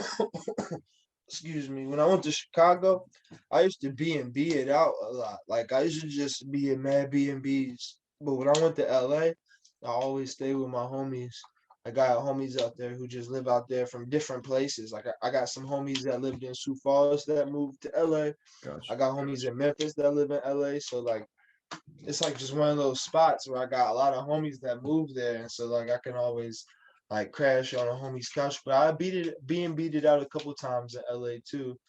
excuse me, when I went to Chicago, I used to B&B it out a lot. Like I used to just be in mad B&Bs. But when I went to LA, I always stay with my homies. I got homies out there who just live out there from different places. Like I got some homies that lived in Sioux Falls that moved to LA. Gotcha. I got homies in Memphis that live in LA. So like it's like just one of those spots where I got a lot of homies that moved there, and so like I can always like crash on a homie's couch. But I beat it out a couple times in LA too,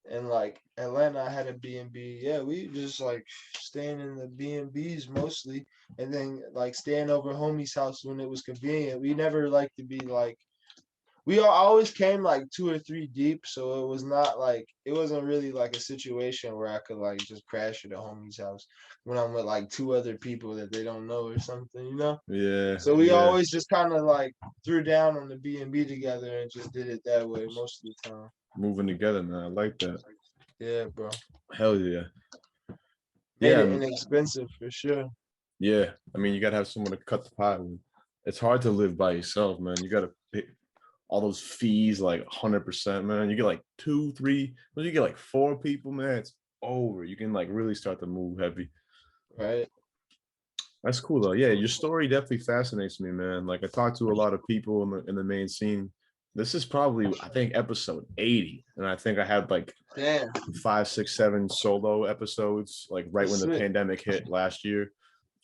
and like Atlanta, I had a B&B. Yeah, we just like staying in the B&Bs mostly, and then like staying over homie's house when it was convenient. We never like to be like always came like 2 or 3 deep, so it wasn't really like a situation where I could like just crash at a homie's house when I'm with like 2 other people that they don't know or something. Yeah. So we yeah. always just kind of like threw down on the B&B together and just did it that way most of the time. Moving together, man. I like that. Yeah, bro. Hell yeah. Made Yeah. it inexpensive for sure. Yeah. I mean, you gotta have someone to cut the pie with. It's hard to live by yourself, man. You gotta pay all those fees like 100%, man. You get like 2, 3, when you get like 4 people, man, it's over. You can like really start to move heavy. Right. That's cool though. Yeah, your story definitely fascinates me, man. Like I talked to a lot of people in the Maine scene. This is probably, I think, episode 80, and I think I had like Damn. 5, 6, 7 solo episodes, like right when the Sick. pandemic hit last year,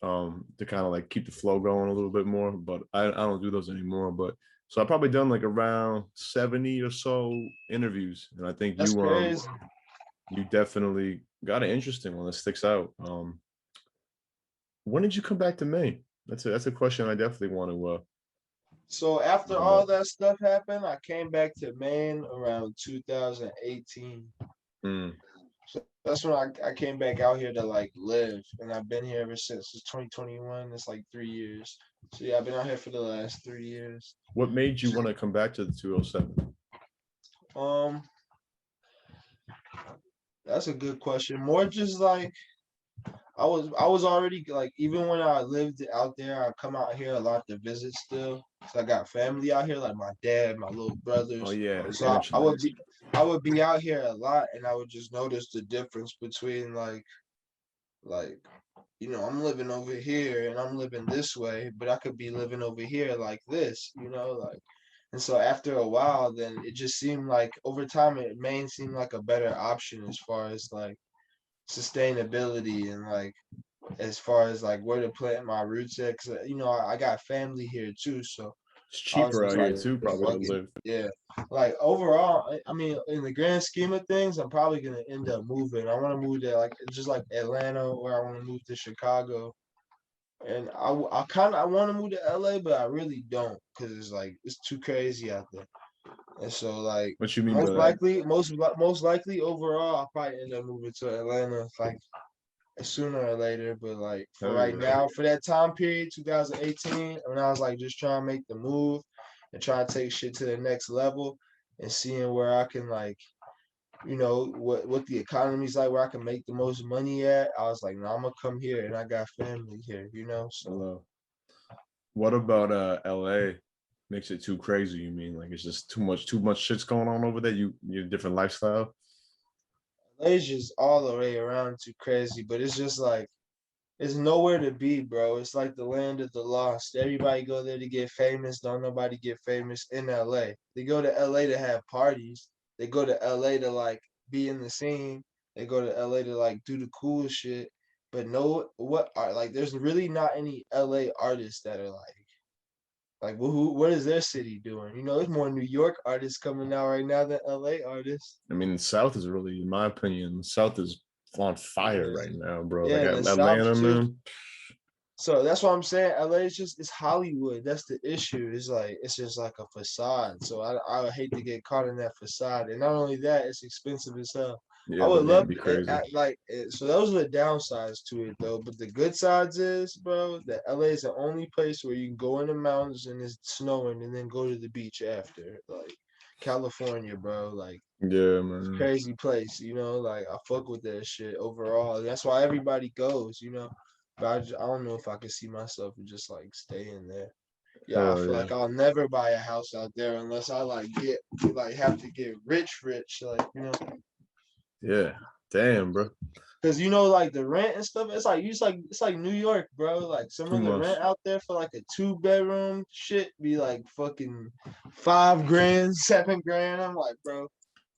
to kind of like keep the flow going a little bit more. But I don't do those anymore. But so I've probably done like around 70 or so interviews, and I think That's crazy. you definitely got an interesting one that sticks out. When did you come back to Maine? That's a question I definitely want to. So after know all about. that stuff happened, I came back to Maine around 2018. Mm, So that's when I came back out here to like live, and I've been here ever since. It's 2021. It's like 3 years. So yeah, I've been out here for the last 3 years. what made you want to come back to the 207? Um, that's a good question. More just like I was already like even when I lived out there, I come out here a lot to visit still. So I got family out here, like my dad, my little brothers. Oh yeah, So I would be out here a lot, and I would just notice the difference between like I'm living over here and I'm living this way, but I could be living over here like this, like. And so after a while, then it just seemed like over time, Maine seemed like a better option as far as like sustainability and like as far as like where to plant my roots at. 'Cause, I got family here too, so It's I was cheaper just out like, here too, probably to fuck it. live. Yeah. Like overall, I mean, in the grand scheme of things, I'm probably gonna end up moving. I want to move to like just like Atlanta, or I want to move to Chicago. And I want to move to LA, but I really don't because it's like it's too crazy out there. And so like What you mean by that? most likely overall, I'll probably end up moving to Atlanta like sooner or later. But like for Hell right yeah. now, for that time period, 2018, when I was like just trying to make the move and trying to take shit to the next level and seeing where I can like what the economy's like, where I can make the most money at. I was like, no, I'm gonna come here, and I got family here, so. Hello. What about LA? Makes it too crazy, you mean? Like it's just too much shit's going on over there. You're different lifestyle. LA's just all the way around too crazy, but it's just like it's nowhere to be, bro. It's like the land of the lost. Everybody go there to get famous. Don't nobody get famous in LA. They go to LA to have parties. They go to LA to like be in the scene. They go to LA to like do the cool shit. But no, what are like? There's really not any LA artists that are like what is their city doing? There's more New York artists coming out right now than LA artists. I mean, the South is really, in my opinion, the South is on fire Yeah, right now, bro. yeah, Like in the South Atlanta, too. man. So that's what I'm saying. LA is it's Hollywood. That's the issue. It's like it's just like a facade. So I would hate to get caught in that facade. And not only that, it's expensive as hell. I Yeah, would living here love would be crazy. so those are the downsides to it though. But the good sides is, bro, that LA is the only place where you can go in the mountains and it's snowing and then go to the beach after. Like California, bro. Like Yeah, man. crazy place, like I fuck with that shit overall. That's why everybody goes. But I don't know if I could see myself just like staying there. Yeah, I Hell feel yeah. like I'll never buy a house out there unless I like have to get rich, Yeah. Damn, bro. because like the rent and stuff. It's like New York, bro. Like some Too of the rent much. out there for like a 2 bedroom shit be like fucking 5 grand, 7 grand. I'm like, bro,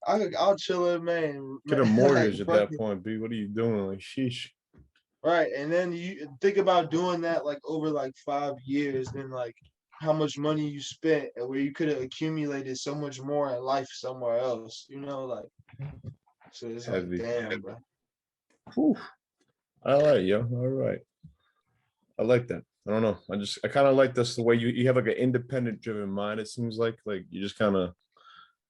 I'll chill in Maine, Get a like mortgage at that fucking. point, B. What are you doing? Like, sheesh. Right. And then you think about doing that like over like 5 years, then like how much money you spent and where you could have accumulated so much more in life somewhere else, like so it's like Heavy. damn, bro. Whew. All right, yo. All right. I like that. I don't know. I kind of like this the way you have like an independent driven mind. It seems like you just kind of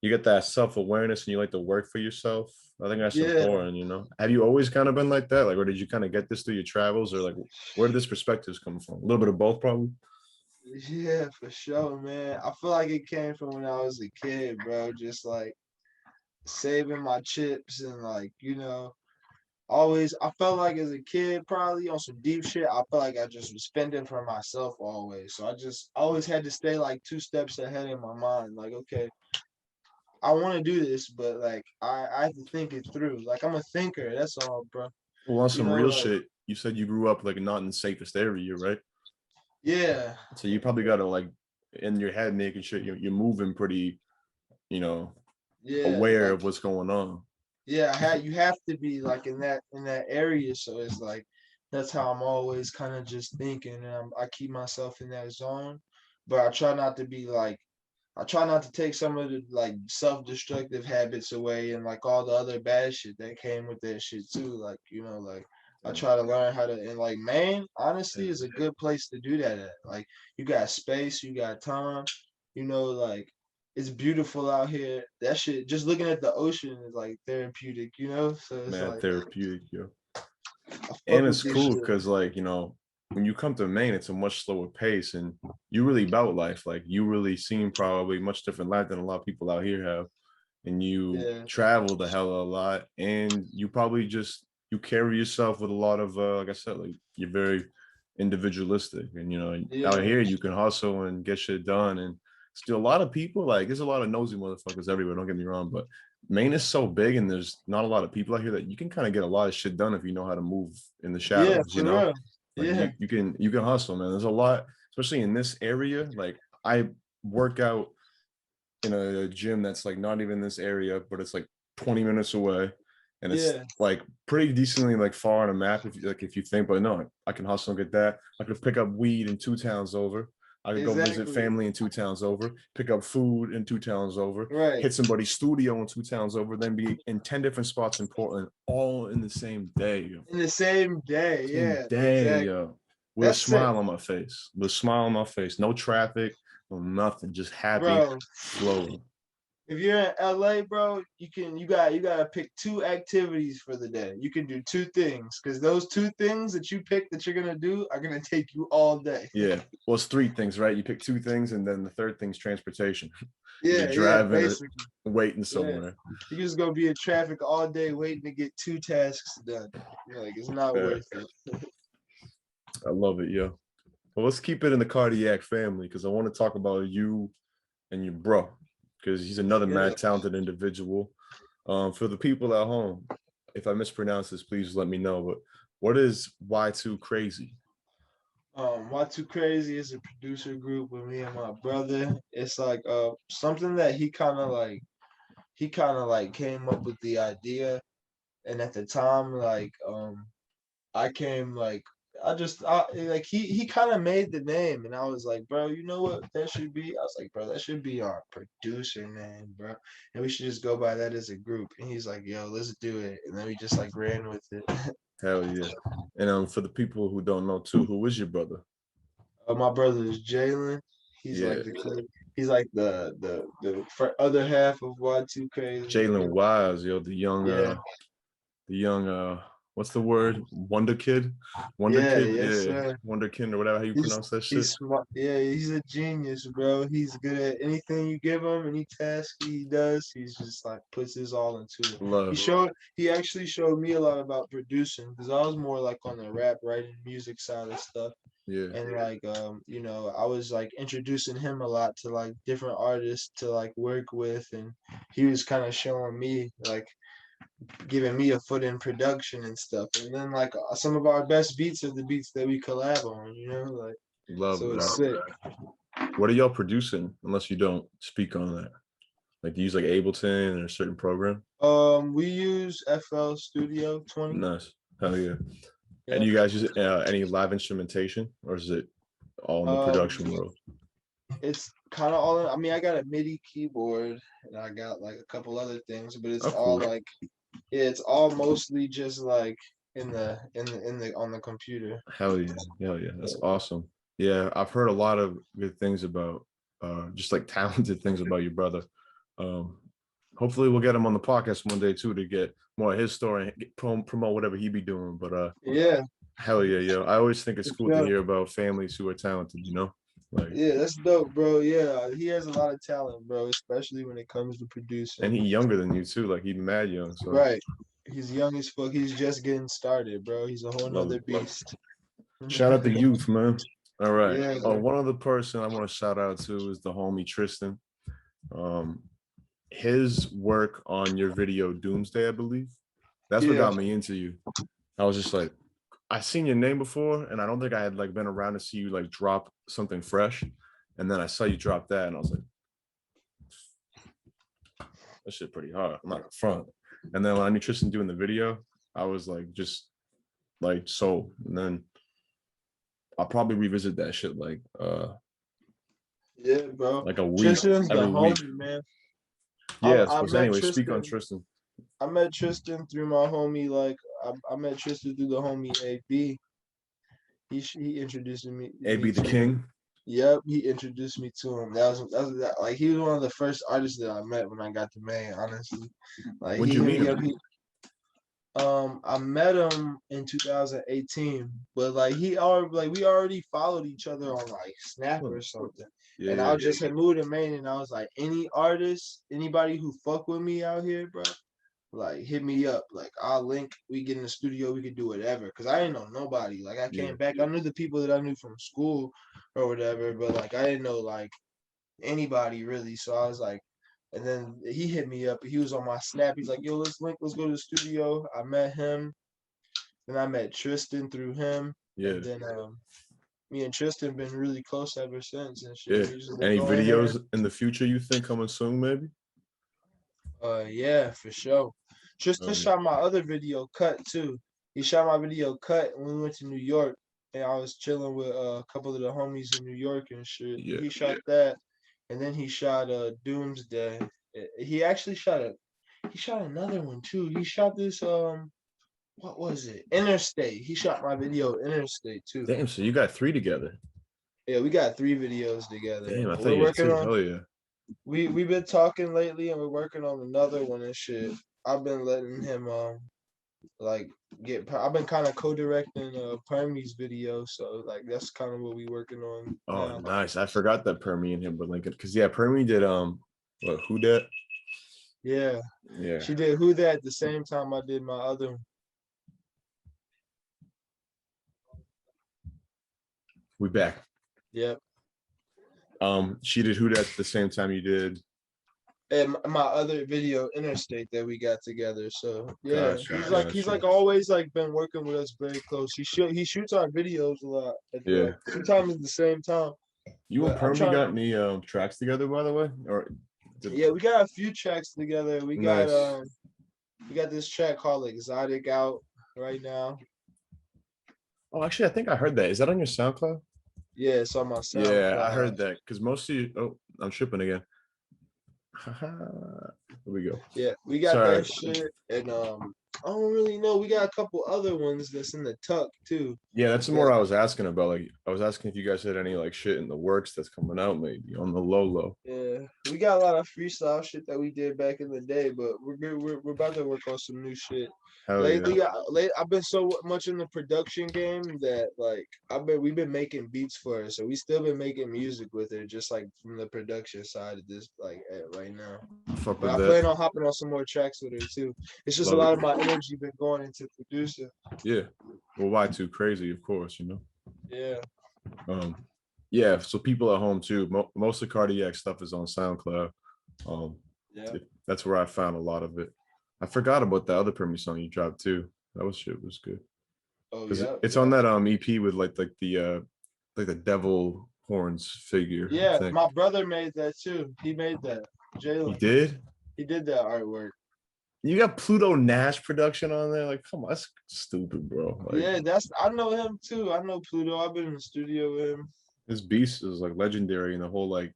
you get that self-awareness and you like to work for yourself. I think that's Yeah, important. Have you always kind of been like that? Like, or did you kind of get this through your travels, or like where did this perspectives come from? A little bit of both, probably. yeah, for sure, man. I feel like it came from when I was a kid, bro. Just like saving my chips and like, always I felt like as a kid probably on some deep shit. I felt like I just was spending for myself always. So I just always had to stay like 2 steps ahead in my mind. Like, okay, I want to do this, but like I have to think it through. Like I'm a thinker, that's all, bro. Well, on some real Like shit, you said you grew up like not in the safest area, right? yeah, So you probably got to like in your head making sure you're moving pretty, you know, yeah, aware like of what's going on. yeah, you have to be like in that area. So it's like that's how I'm always kind of just thinking, and I keep myself in that zone. But I try not to take some of the like self-destructive habits away and like all the other bad shit that came with that shit too. Like, like I try to learn how to and like Maine, honestly, is a good place to do that at. Like you got space, you got time, like it's beautiful out here. That shit, just looking at the ocean is like therapeutic. So it's Man, like therapeutic, yo. I And fuck with it's this cool shit. because when you come to Maine, it's a much slower pace and you really about life. Like you really seen probably much different life than a lot of people out here have. And you Yeah, travel the hell of a lot. And you probably just you carry yourself with a lot of like I said, like you're very individualistic. And out yeah, here you can hustle and get shit done. And still a lot of people, like there's a lot of nosy motherfuckers everywhere, don't get me wrong, but Maine is so big and there's not a lot of people out here that you can kind of get a lot of shit done if you know how to move in the Yeah, shadows, for real. Like Yeah, you can hustle, man. There's a lot, especially in this area. Like I work out in a gym that's like not even this area, but it's like 20 minutes away. And it's yeah, like pretty decently like far on a map if you think, but no, I can hustle and get that. I could pick up weed in 2 towns over. I could go visit exactly. family in 2 towns over, pick up food in 2 towns over, Right. hit somebody's studio in 2 towns over, then be in 10 different spots in Portland all in the same day. Yo. In the same day. Same Yeah, day, exactly. yo. With a That's sick, smile on my face. With a smile on my face. No traffic, no nothing. Just happy, bro. flowing. If you're in LA, bro, you gotta pick two activities for the day. You can do two things because those two things that you pick that you're gonna do are gonna take you all day. Yeah. Well, it's three things, right? You pick two things, and then the third thing's transportation. You're Yeah, yeah, driving or basically. waiting Yeah. somewhere. You're just gonna be in traffic all day waiting to get two tasks done. Like it's not Yeah, worth it. I love it, yo. Well, let's keep it in the cardiac family because I want to talk about you and your bro because he's another Yeah. mad talented individual. For the people at home, if I mispronounce this, please let me know. But what is Y2 Crazy? Why Too Crazy is a producer group with me and my brother. It's like something that he kind of like came up with the idea, and at the time I came like I like he kind of made the name, and I was like, bro, you know what that should be? I was like, bro, that should be our producer name, bro, and we should just go by that as a group. And he's like, yo, let's do it, and then we just like ran with it. Hell yeah. And for the people who don't know too, who is your brother? My brother is Jalen. He's Yeah, like he's like the other half of Y2 Crazy. Jalen Wise, yo, Yeah, the young what's the word? Wonder Kid? Wonder yeah, Kid? yes, Yeah. sir. Wonder Kid or whatever how you He's pronounce that shit. he's smart. Yeah, he's a genius, bro. He's good at anything you give him, any task he does. He's just like puts his all into it. He Love. showed. He actually showed me a lot about producing because I was more like on the rap writing, music side of stuff. Yeah. And like I was like introducing him a lot to like different artists to like work with, and he was kind of showing me like giving me a foot in production and stuff. And then like some of our best beats are the beats that we collab on, like Love so it's that. sick. What are y'all producing? Unless you don't speak on that. Like do you use like Ableton or a certain program? We use FL Studio 20. Nice. Hell yeah. And Yeah. you guys use any live instrumentation or is it all in the production world? It's kind of all. I mean, I got a MIDI keyboard and I got like a couple other things, but it's Oh, all cool. like it's all mostly just like in the on the computer. Hell yeah. Hell yeah. That's awesome. Yeah, I've heard a lot of good things about just like talented things about your brother. Um, hopefully we'll get him on the podcast one day too to get more of his story and promote whatever he be doing. But Yeah, hell yeah, yo. I always think it's for cool to sure. hear about families who are talented, Like Yeah, that's dope, bro. Yeah, he has a lot of talent, bro, especially when it comes to and producing. he younger than you too, like he's mad young. So Right. He's young as fuck. He's just getting started, bro. He's a whole love nother it. beast. Shout out the youth, man. All right. Yeah, Oh, man. one other person I want to shout out to is the homie Tristan. Um, his work on your video Doomsday, I believe. That's what Yeah. got me into you. I was just like, I seen your name before, and I don't think I had like been around to see you like drop something fresh. And then I saw you drop that, and I was like, that shit pretty hard. I'm not up front. And then when I knew Tristan doing the video, I was like, just like sold. And then I'll probably revisit that shit Yeah, bro. like a week, Tristan's the every week. homie, man. Yeah, I so met anyway, speak on Tristan. Tristan. I met Tristan through my homie. Like I met Tristan through the homie AB. He introduced me AB the to him. King. Yep, he introduced me to him. Like he was one of the first artists that I met when I got to Maine. Honestly, like When'd he you hit meet me up. him? I met him in 2018, but like we already followed each other on like Snap or something. Yeah, And yeah. I just had moved to Maine, and I was like, any artist, anybody who fuck with me out here, bro, like hit me up. Like I'll link. We get in the studio. We could do whatever. Cause I didn't know nobody. Like I Yeah. came back. I knew the people that I knew from school or whatever, but like I didn't know like anybody really. So I was like, And then he hit me up. He was on my Snap. He's like, "Yo, let's link. Let's go to the studio." I met him. Then I met Tristan through him. Yeah. And then me and Tristan been really close ever since and shit. Yeah. We just been Any going videos there. in the future you think coming soon, maybe? Yeah, for sure. Tristan shot my other video Cut too. He shot my video Cut when we went to New York, and I was chilling with a couple of the homies in New York and shit. Yeah. He shot that, and then he shot Doomsday. He actually shot another one too. He shot this what was it? Interstate. He shot my video Interstate too. Damn, so you got 3 together. Yeah, we got 3 videos together. Damn, I thought We're you had working 2. on. Hell yeah. We've been talking lately, and we're working on another one and shit. I've been letting him like I've been kind of co-directing Permy's video, so like that's kind of what we working on. Oh, now. nice. I forgot that Permy and him were linking because yeah, Permy did what, Who Dat? Yeah, Yeah. she did Who That at the same time I did my other one. We back. Yep. She did Who Dat at the same time you did. And my other video Interstate that we got together. So yeah, Gotcha, he's like always like been working with us very close. He shoots our videos a lot. Yeah. Sometimes at the same time. You and Permy got any tracks together, by the way? Or yeah, we got a few tracks together. We got Nice. We got this track called Exotic out right now. Oh, actually, I think I heard that. Is that on your SoundCloud? Yeah, it's on my SoundCloud. Yeah, I heard that because mostly. Oh, I'm tripping again. Here we go. Yeah, we got Sorry. that shit, and I don't really know. We got a couple other ones that's in the tuck too. Yeah, that's more I was asking about. Like, I was asking if you guys had any like shit in the works that's coming out, maybe on the low. Yeah, we got a lot of freestyle shit that we did back in the day, but we're good. We're about to work on some new shit. Hell Lately, yeah. I've been so much in the production game that like we've been making beats for her, so we still been making music with her, just like from the production side of this, like right now. Fuck But with I plan that. on hopping on some more tracks with her too. It's just Love a lot it. of my energy been going into producing. Yeah. Well, why too crazy? Of course, you know. Yeah. Yeah. So people at home too. Most of Cardiac stuff is on SoundCloud. Yeah. That's where I found a lot of it. I forgot about the other Permy song you dropped too. That was good. Oh 'Cause yeah. it's on that EP with like the devil horns figure. I Yeah, think. my brother made that too. He made that. He Jalen. did. He did that artwork. You got Pluto Nash production on there. Like, come on, that's stupid, bro. Like, Yeah, I know him too. I know Pluto. I've been in the studio with him. this beast is like legendary in the whole like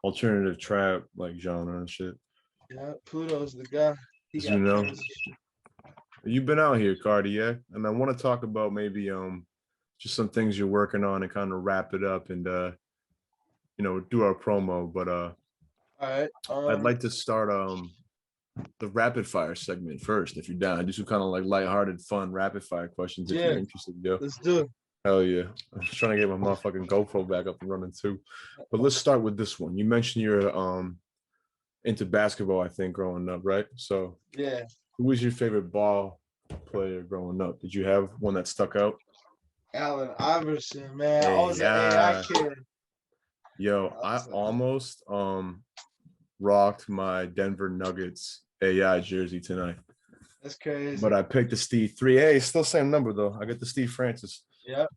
alternative trap like genre and shit. Yeah, Pluto's the guy. He As got you know. crazy shit. You've been out here, Cardiac, and I want to talk about maybe just some things you're working on and kind of wrap it up and do our promo. But All right. I'd like to start the rapid fire segment first, if you're down. Do some kind of like lighthearted, fun rapid fire questions if you're interested, yo. Let's do it. Hell yeah. I'm just trying to get my motherfucking GoPro back up and running too. But let's start with this one. You mentioned you're into basketball, I think, growing up, right? So Yeah. who was your favorite ball player growing up? Did you have one that stuck out? Allen Iverson, man. I was an AI kid. Yo, I almost rocked my Denver Nuggets AI jersey tonight. That's crazy. But I picked the Steve 3A. It's still same number though. I got the Steve Francis. Yep.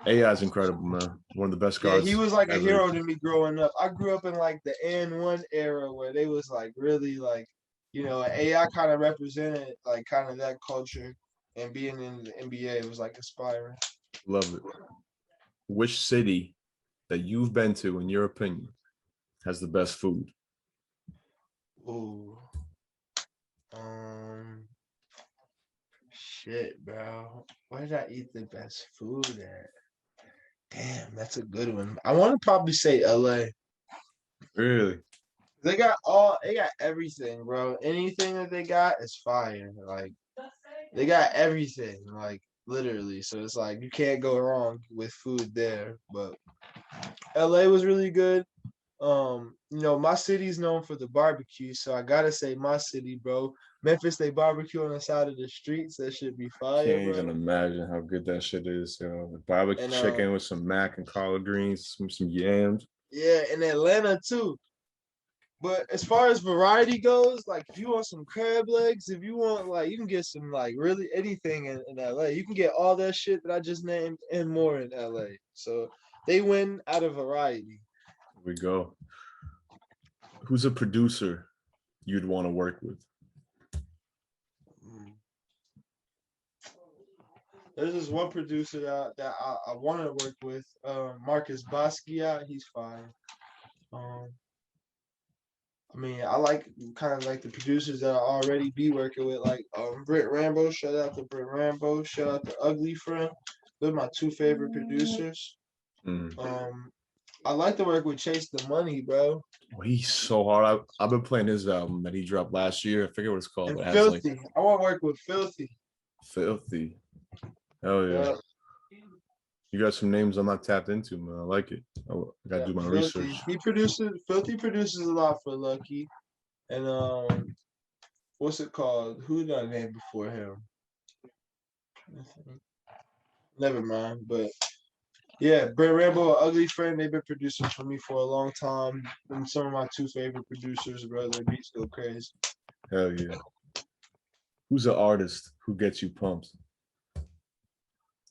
AI is incredible, man. One of the best guards. Yeah, he was like a ever. hero to me growing up. I grew up in like the N1 era where they was like really like, AI kind of represented like kind of that culture, and being in the NBA was like inspiring. Love it. Which city that you've been to, in your opinion, has the best food? Ooh. Shit, bro. Where did I eat the best food at? Damn, that's a good one. I want to probably say LA. Really? They got everything, bro. Anything that they got is fire. Like they got everything, like literally. So it's like you can't go wrong with food there. But LA was really good. My city's known for the barbecue, so I gotta say my city, bro. Memphis, they barbecue on the side of the streets. That should be fire, Can't bro. even imagine how good that shit is, yo. The barbecue chicken with some mac and collard greens, some yams. Yeah, in Atlanta too. But as far as variety goes, like if you want some crab legs, if you want like you can get some like really anything in LA. You can get all that shit that I just named and more in LA. So they win out of variety. Here we go. Who's a producer you'd want to work with? There's this one producer that I want to work with, Marcus Basquiat. He's fine. I mean, I like kind of like the producers that I already be working with, like Britt Rambo. Shout out to Britt Rambo. Shout out to Ugly Friend. They're my two favorite producers. I like to work with Chase the Money, bro. Oh, he's so hard. I've been playing his album that he dropped last year. I forget what it's called. And But it has Filthy. like I want to work with Filthy. Filthy. Hell yeah. You got some names I'm not tapped into, man. I like it. I gotta do my Filthy. research. Filthy produces a lot for Lucky. And what's it called? Who did I name before him? Never mind. But yeah, Brett Rambo, Ugly Friend, they've been producing for me for a long time. And some of my two favorite producers, bro. Their beats go crazy. Hell yeah. Who's an artist who gets you pumped?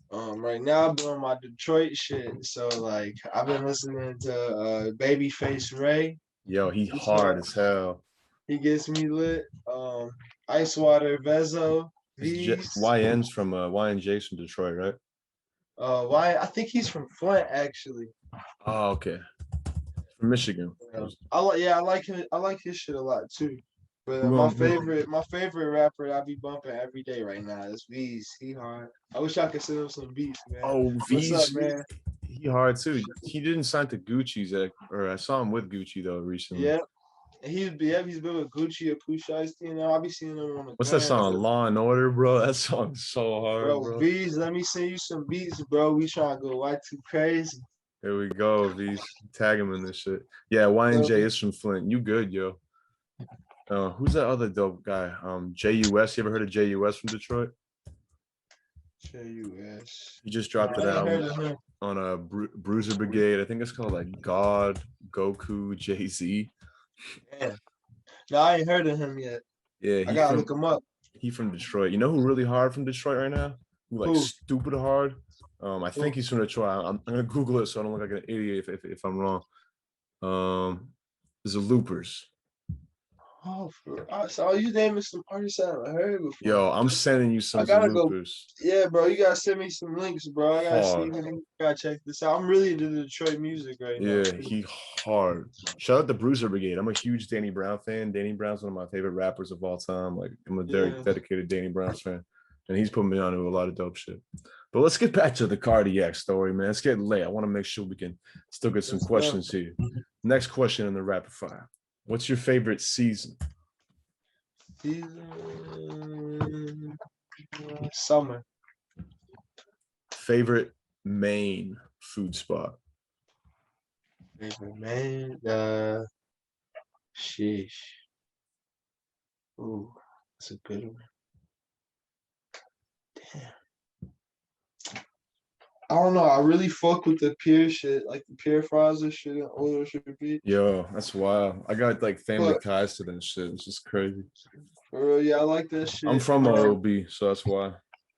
Right now I'm doing my Detroit shit. So like I've been listening to Babyface Ray. Yo, he hard as hell. He gets me lit. Icewater Vezo. YN's from YNJ's from Detroit, right? Why? I think he's from Flint, actually. Oh, okay. From Michigan. I like him. I like his shit a lot too. But my favorite rapper I be bumping every day right now is V's. He hard. I wish I could send him some beats, man. Oh, V's. What's up, man? He hard too. He didn't sign to Gucci's, or I saw him with Gucci though recently. Yeah. He's been with Gucci or Pusha T, and I be seeing him on the. What's that song? Law and Order, bro. That song's so hard, bro. V's, let me send you some beats, bro. We trying to go Y2 crazy. Here we go, V's. Tag him in this shit. Yeah, YNJ is from Flint. You good, yo. Who's that other dope guy? JUS. You ever heard of JUS from Detroit? JUS. He just dropped it out on a Bruiser Brigade. I think it's called like God, Goku, Jay-Z. Yeah. No, I ain't heard of him yet. Yeah, I gotta look him up. He from Detroit. You know who really hard from Detroit right now? Who stupid hard? I think he's from Detroit. I'm gonna Google it so I don't look like an idiot if I'm wrong. There's a Loopers. Oh, so you naming some artists I haven't heard before. Yo, I'm sending you some Loopers. Yeah, bro, you gotta send me some links, bro. I gotta see. Gotta check this out. I'm really into Detroit music right now. Yeah, he hard. Shout out to Bruiser Brigade. I'm a huge Danny Brown fan. Danny Brown's one of my favorite rappers of all time. Like, I'm a very dedicated Danny Brown fan, and he's put me on to a lot of dope shit. But let's get back to the cardiac story, man. It's getting late. I want to make sure we can still get some questions here. Next question in the rapid fire. What's your favorite season? Summer. Favorite Maine food spot? Favorite Maine? Sheesh. Ooh, that's a good one. Damn. I don't know. I really fuck with the peer shit, like the peer fries and shit and Oil Ship Beach. Yo, that's wild. I got like family ties to that shit. It's just crazy. For real, yeah, I like that shit. I'm from OB, so that's why.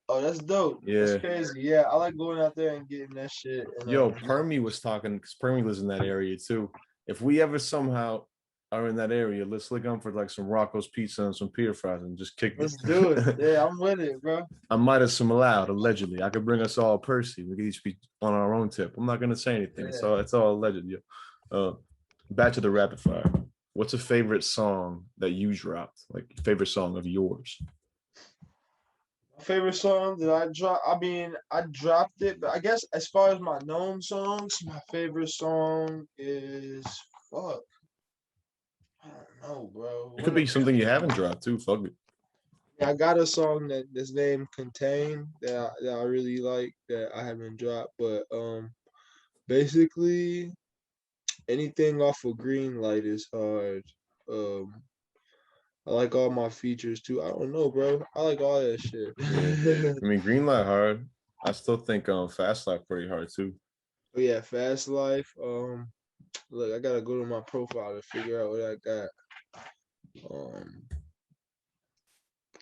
Oh, that's dope. Yeah. That's crazy. Yeah, I like going out there and getting that shit. And, yo, Permy was talking, because Permy lives in that area too. If we ever somehow are in that area, let's look on for like some Rocco's Pizza and some peer fries and just kick this. Let's do it. Yeah, I'm with it, bro. I might have some allowed, allegedly. I could bring us all Percy. We could each be on our own tip. I'm not gonna say anything. Yeah. It's all alleged. Back to the rapid fire. What's a favorite song that you dropped? Like favorite song of yours? My favorite song that I dropped. I mean, I dropped it, but I guess as far as my known songs, my favorite song is fuck. I don't know, bro. It could be something you haven't dropped too. Fuck it. Yeah, I got a song that's named Contain that I really like that I haven't dropped, but basically anything off of Green Light is hard. I like all my features too. I don't know, bro. I like all that shit. I mean, Green Light hard. I still think Fast Life pretty hard too. Oh yeah, Fast Life. Look, I gotta go to my profile to figure out what I got.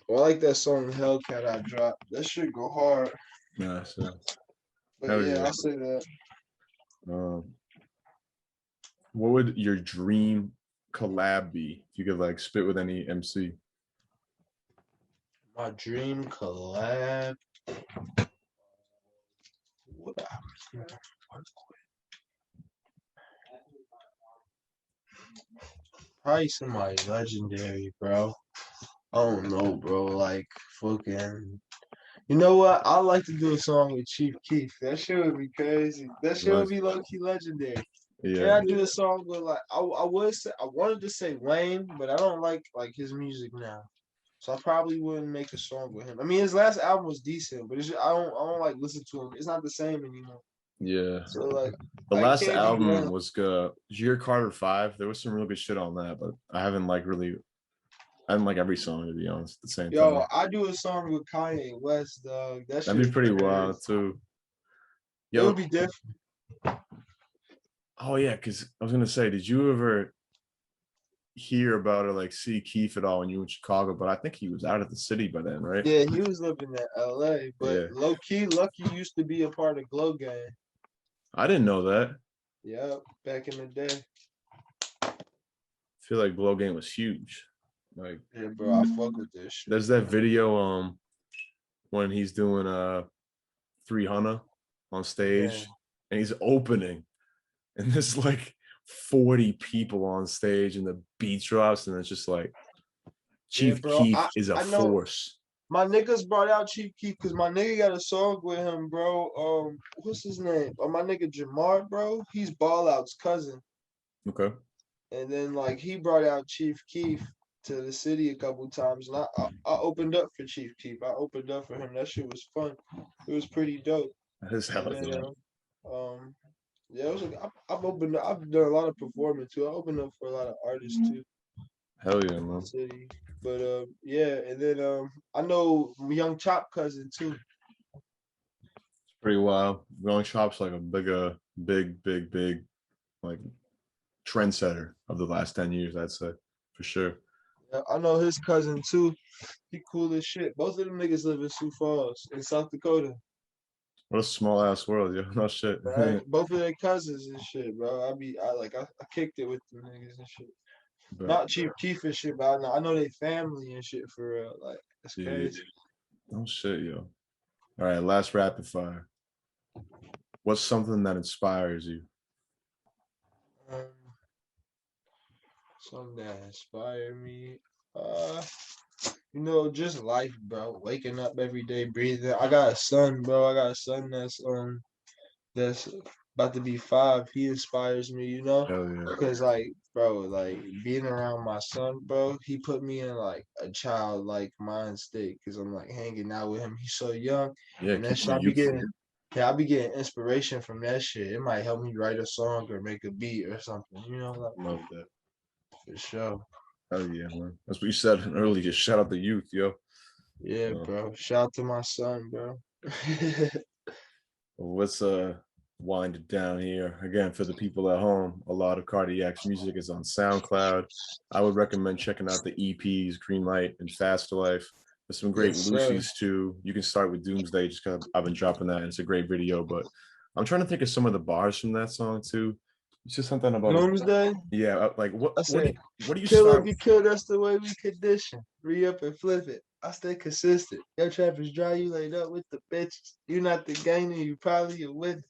Well, I like that song Hellcat I dropped. That shit go hard. Nah, so But hell yeah, yeah. I say that. What would your dream collab be if you could like spit with any MC? My dream collab. What I work with. Probably somebody legendary, bro. I don't know, bro. Like fucking. You know what? I like to do a song with Chief Keef. That shit would be crazy. That shit would be low key legendary. Can Yeah, I do a song with like I would say I wanted to say Wayne, but I don't like his music now. So I probably wouldn't make a song with him. I mean, his last album was decent, but it's just, I don't like listen to him. It's not the same anymore. yeah. So like The I last can't be album Wayne. was good. Year Carter 5. There was some real good shit on that, but I haven't like really. I haven't like every song to be honest. At the same Yo, time, I do a song with Kanye West, dog. That that'd be shit pretty crazy. wild too. It would Yo, be different. oh yeah, because I was gonna say, did you ever hear about or like see Keith at all when you were in Chicago? But I think he was out of the city by then, right? Yeah, he was living in LA, but Yeah, low key, Lucky used to be a part of Glow Gang. I didn't know that. Yep, back in the day. I feel like Blow Game was huge. Like, Yeah, bro, I fuck with this shit. there's that video when he's doing 300 on stage Yeah. and he's opening and there's like 40 people on stage and the beat drops and it's just like Yeah, Chief bro. Keef is a I know force. my niggas brought out Chief Keef because my nigga got a song with him, bro. What's his name? My nigga Jamar, bro. He's Ball Out's cousin. Okay. And then like he brought out Chief Keef to the city a couple times, and I opened up for Chief Keef. I opened up for him. That shit was fun. It was pretty dope. That is And hella then good. yeah, it was like I've opened up. I've done a lot of performing too. I opened up for a lot of artists too Hell yeah, in the man. city. But yeah, and then I know Young Chop cousin too. Pretty wild. Going Chop's like a big like trendsetter of the last 10 years, I'd say, for sure. Yeah, I know his cousin too. He cool as shit. Both of them niggas live in Sioux Falls in South Dakota. What a small ass world, yo. No shit. Right? Both of their cousins and shit, bro. I kicked it with them niggas and shit. But Not Chief Keef and shit, but I know they family and shit for real. Like that's yeah, crazy. no shit, yo. All right, last rapid fire. What's something that inspires you? Um, something that inspired me. Uh, just life, bro. Waking up every day, breathing. I got a son, bro. I got a son that's about to be 5. He inspires me, Hell yeah. because like, bro, like being around my son, bro, he put me in like a childlike mind state because I'm like hanging out with him. He's so young, Yeah, and that keep shit, you youthful. I be getting inspiration from that shit. It might help me write a song or make a beat or something, like Love that. for sure. Hell yeah, man. That's what you said earlier. Shout out the youth, yo. Yeah, Uh, bro. Shout out to my son, bro. well, let's wind it down here. Again, for the people at home, a lot of Cardiac's music is on SoundCloud. I would recommend checking out the EPs, Green Light and Fast Life. There's some great Yes, sir. Lucy's too. You can start with Doomsday just because I've been dropping that. And it's a great video, but I'm trying to think of some of the bars from that song too. It's just something about Doomsday. yeah, like I said, what do you kill or start? be killed. That's the way we condition. Re-up and flip it. I stay consistent. Your trap is dry. You laid up with the bitches. You not the gainer. You probably a witness.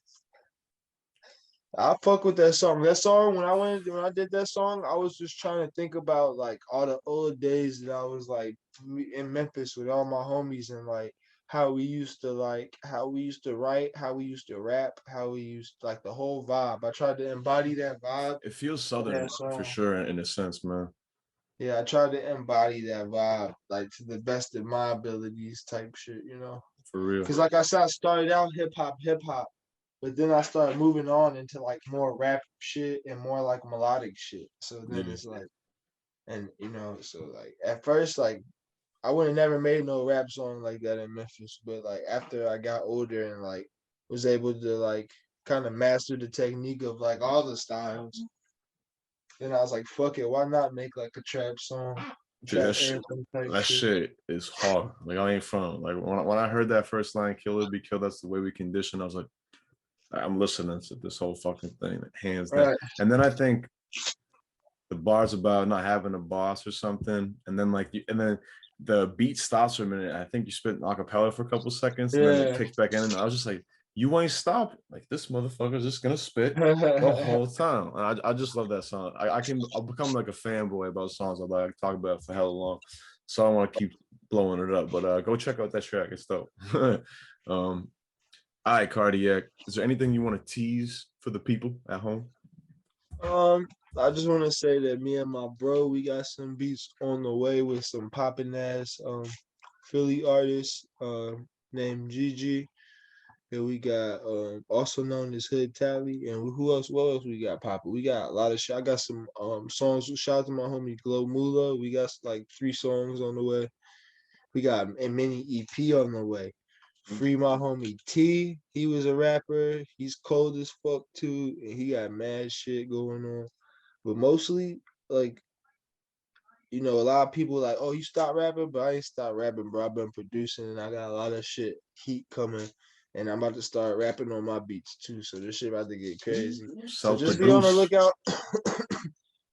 I fuck with that song. That song when I did that song, I was just trying to think about like all the old days that I was like in Memphis with all my homies and like how we used to write, how we used to rap, how we used like the whole vibe. I tried to embody that vibe It feels in southern that for song. sure in a sense, man. Yeah, I tried to embody that vibe like to the best of my abilities type shit, For real. Cause like I said, I started out hip hop. But then I started moving on into like more rap shit and more like melodic shit. So then Yeah. it's like, and so like at first, like I would have never made no rap song like that in Memphis. But like after I got older and like was able to like kind of mastered the technique of like all the styles. And I was like, fuck it, why not make like a trap song, Dude, trap anthem type that shit. shit is hard. Like I ain't from. Like when I heard that first line, "Kill it, be killed." That's the way we condition. I was like, I'm listening to this whole fucking thing, hands down. Right. And then I think the bar's about not having a boss or something, and then and then the beat stops for a minute. I think you spit a cappella for a couple seconds, and then it Yeah. kicks back in. And I was just like, you ain't stopping. Like this motherfucker's just gonna spit the whole time. And I just love that song. I'll become like a fanboy about songs I like talk about for hella long. So I want to keep blowing it up. But go check out that track. It's dope. All right, Cardiac. Is there anything you want to tease for the people at home? I just want to say that me and my bro, we got some beats on the way with some popping ass Philly artists named Gigi. And we got also known as Hood Tally. And who else? What else we got popping? We got a lot of shit. I got some songs. Shout out to my homie Glow Mula. We got like 3 songs on the way. We got a mini EP on the way. Free my homie T. He was a rapper. He's cold as fuck too, and he got mad shit going on. But mostly, like, a lot of people like, oh, you stopped rapping, but I ain't stopped rapping, bro. I've been producing, and I got a lot of shit heat coming, and I'm about to start rapping on my beats too. So this shit about to get crazy. So just be on the lookout.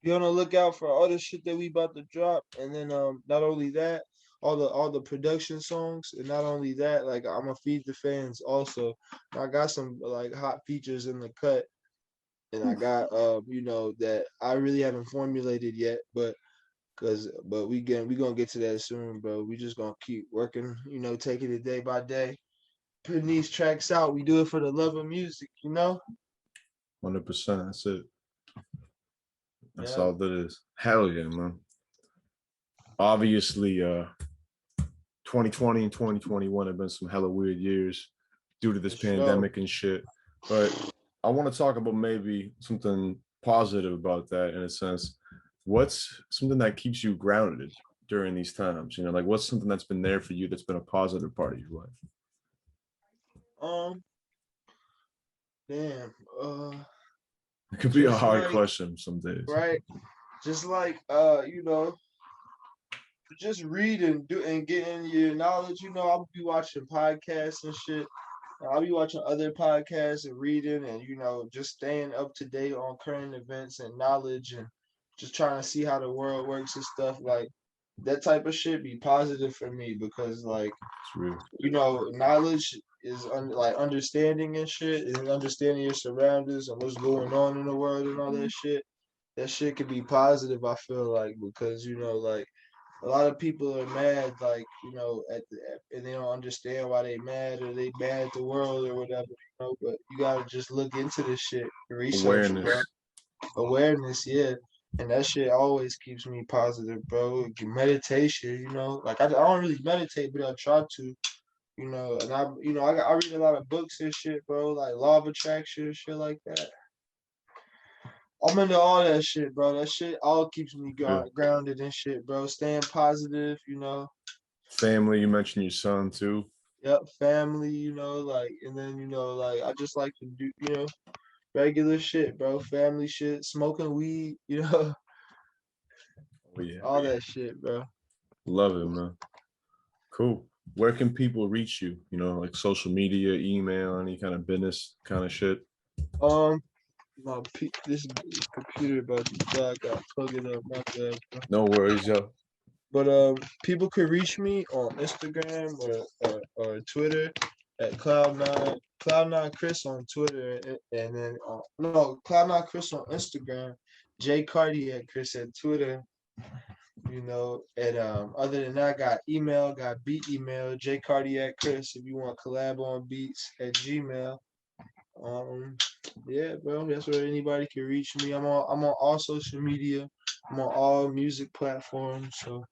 Be on the lookout for all the shit that we about to drop, and then not only that, all the production songs, and not only that, like I'm gonna feed the fans also. I got some like hot features in the cut, and I got that I really haven't formulated yet, but we gonna get to that soon, bro. We just gonna keep working, taking it day by day, putting these tracks out. We do it for the love of music, 100%. That's it. That's Yeah. all that is. Hell yeah, man. Obviously, 2020 and 2021 have been some hella weird years due to this pandemic and shit. But I want to talk about maybe something positive about that in a sense. What's something that keeps you grounded during these times? Like what's something that's been there for you that's been a positive part of your life? Damn. It could be a hard question some days. Right. Just like just read and getting your knowledge. I'll be watching podcasts and shit. I'll be watching other podcasts and reading and just staying up to date on current events and knowledge and just trying to see how the world works and stuff like that type of shit be positive for me because like knowledge is like understanding and shit and understanding your surroundings and what's going on in the world and all that shit. That shit could be positive, I feel like, because like a lot of people are mad, like and they don't understand why they mad or they mad at the world or whatever, But you gotta just look into this shit, research, awareness, yeah. And that shit always keeps me positive, bro. Meditation, like I don't really meditate, but I try to, and I read a lot of books and shit, bro, like law of attraction and shit like that. I'm into all that shit, bro. That shit all keeps me grounded and shit, bro. Staying positive, Family, you mentioned your son too. Yep, family, like, and then, like, I just like to do, regular shit, bro. Family shit, smoking weed, Oh, yeah. All that shit, bro. Love it, man. Cool. Where can people reach you? Like social media, email, any kind of business kind of shit? This computer about to die. I gotta plug it up. My bad, bro. No worries, yo. But people can reach me on Instagram or Twitter at Cloud9 Chris on Twitter, and then Cloud9 Chris on Instagram, J Cardiac Chris at Twitter. And other than that, got beat email, J Cardiac Chris if you want to collab on beats at Gmail. Yeah, bro, that's where anybody can reach me. I'm on all social media. I'm on all music platforms. So,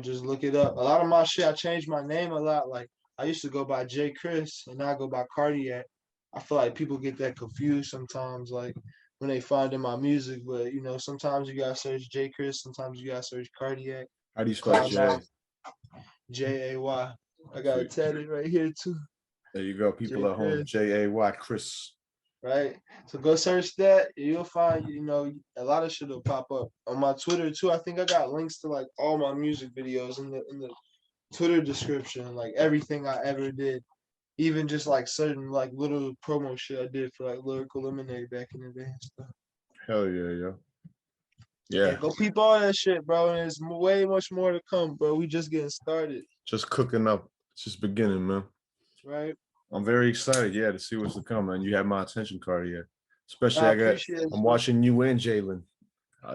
just look it up. A lot of my shit, I changed my name a lot. Like I used to go by J Chris and now I go by Cardiac. I feel like people get that confused sometimes, like when they find in my music. But sometimes you gotta search J Chris, sometimes you gotta search Cardiac. How do you spell J? J-A-Y. I got it tatted right here too. There you go. People at home, Jay Chris. right? So go search that. You'll find, a lot of shit will pop up on my Twitter too. I think I got links to like all my music videos in the Twitter description, like everything I ever did, even just like certain like little promo shit I did for like Lyrical Lemonade back in the day and stuff. Hell yeah, yeah. Yeah, Yeah, go peep all that shit, bro. And there's way much more to come, bro. We just getting started, just cooking up. It's just beginning, man. right? I'm very excited, yeah, to see what's to come, man. You have my attention, Cartier. Especially I appreciate I'm you. watching you and Jalen.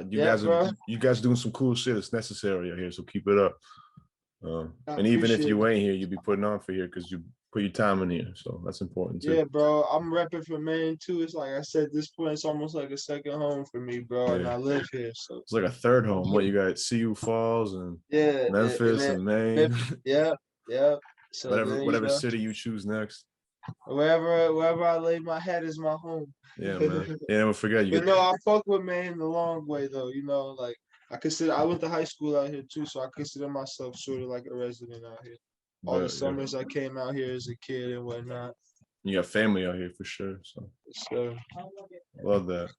Yeah, bro. You guys doing some cool shit. It's necessary out here, so keep it up. I And even if appreciate you it. ain't here, you'll be putting on for here because you put your time in here. So that's important too. Yeah, bro. I'm repping for Maine too. It's like I said, this point, it's almost like a second home for me, bro. And Yeah. I live here, so It's like a third I'm home. here. What you got? CU Falls and Yeah, and Memphis then and Maine. Memphis. Yeah, yeah. So then Whatever city you choose next. wherever I lay my head is my home. Yeah, man. Yeah, don't forget you But get no, I fuck with Maine the long way though. Like I went to high school out here too, so I consider myself sort of like a resident out here. All the but, yeah. summers I came out here as a kid and whatnot. You got family out here for sure. So So love that.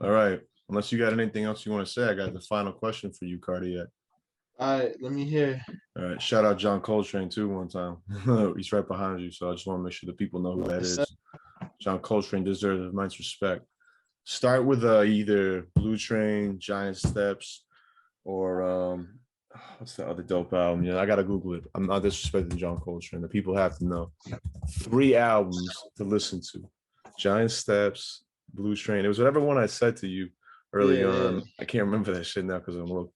All right. Unless you got anything else you want to say, I got the final question for you, Cardiac. all right, let me hear. All right. Shout out John Coltrane too one time. He's right behind you. So I just want to make sure the people know who that Yes, is. sir. John Coltrane deserves immense respect. Start with either Blue Train, Giant Steps, or what's the other dope album? Yeah, I gotta Google it. I'm not disrespecting John Coltrane. The people have to know. 3 albums to listen to: Giant Steps, Blue Train. It was whatever one I said to you early Yeah, on. yeah. I can't remember that shit now because I'm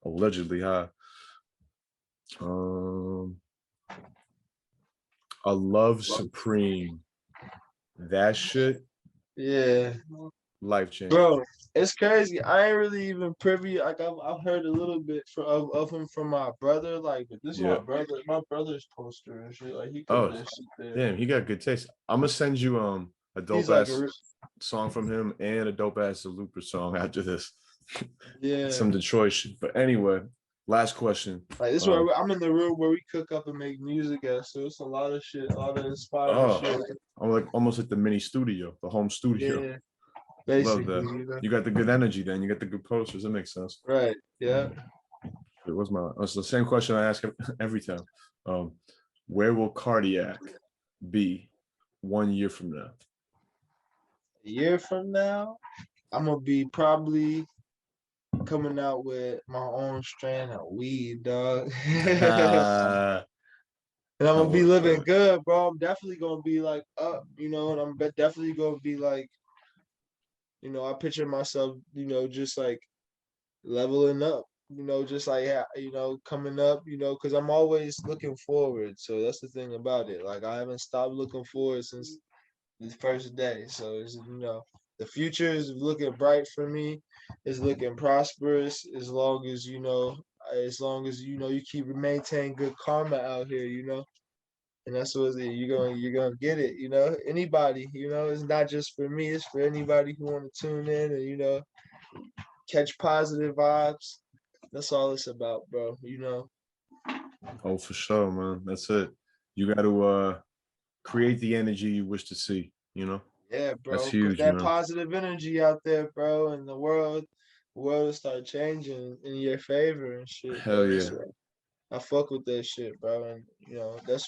allegedly high. A Love Supreme. That shit, Yeah, life changing. bro, it's crazy. I ain't really even privy. Like I've heard a little bit of him from my brother. Like, but this is Yeah. my brother's poster and shit. Like he Oh, put this shit there. damn, he got good taste. I'm gonna send you a He's dope like ass song from him and a dope ass Looper song after this. yeah. Some Detroit shit. But anyway, last question. Like this is where I'm in the room where we cook up and make music at. So it's a lot of shit, a lot of inspiring shit. I'm like almost like the mini studio, the home studio. Yeah, Love basically. that. You got the good energy then. You got the good posters. That makes sense. Right. Yeah. It was the same question I ask every time. Where will Cardiac be 1 year from now? A year from now, I'm gonna be probably coming out with my own strand of weed, dog. And I'm gonna be living good, bro. I'm definitely gonna be like up, and I'm definitely gonna be like, I picture myself, just like leveling up, just like, coming up, because I'm always looking forward. So that's the thing about it. Like, I haven't stopped looking forward since the first day. So it's, the future is looking bright for me. It's looking prosperous as long as you keep maintain good karma out here, and that's what you're gonna get it, anybody, it's not just for me, it's for anybody who want to tune in and catch positive vibes. That's all it's about, bro. Oh, for sure, man. That's it. You got to create the energy you wish to see, Yeah, bro. That's Put huge, that man. positive energy out there, bro, and the world will start changing in your favor and shit, Hell bro. yeah. So I fuck with that shit, bro, and that's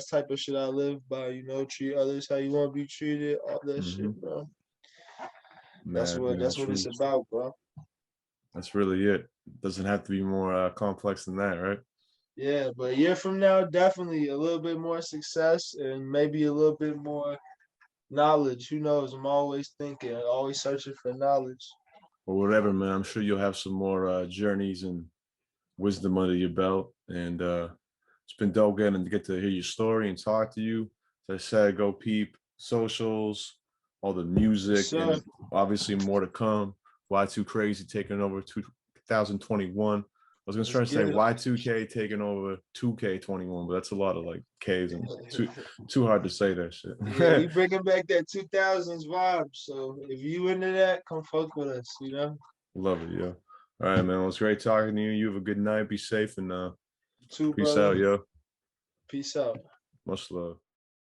type of shit I live by. Treat others how you want to be treated, all that shit, bro. That's Man, what it's about, bro. That's really it. Doesn't have to be more complex than that, right? Yeah, but a year from now, definitely a little bit more success and maybe a little bit more knowledge. Who knows? I'm always thinking, always searching for knowledge. Or whatever, man. I'm sure you'll have some more journeys and wisdom under your belt. And it's been dope getting to get to hear your story and talk to you. As I said, go peep socials, all the music, and obviously more to come. Y2 Crazy taking over 2021. I was gonna try to say Y2K taking over 2K21, but that's a lot of like Ks and too hard to say that shit. Yeah, we bringing back that 2000s vibe. So if you into that, come fuck with us. Love it, yo. All right, man. Well, it's great talking to you. You have a good night. Be safe and Too, peace brother. out, yo. Peace out. Much love.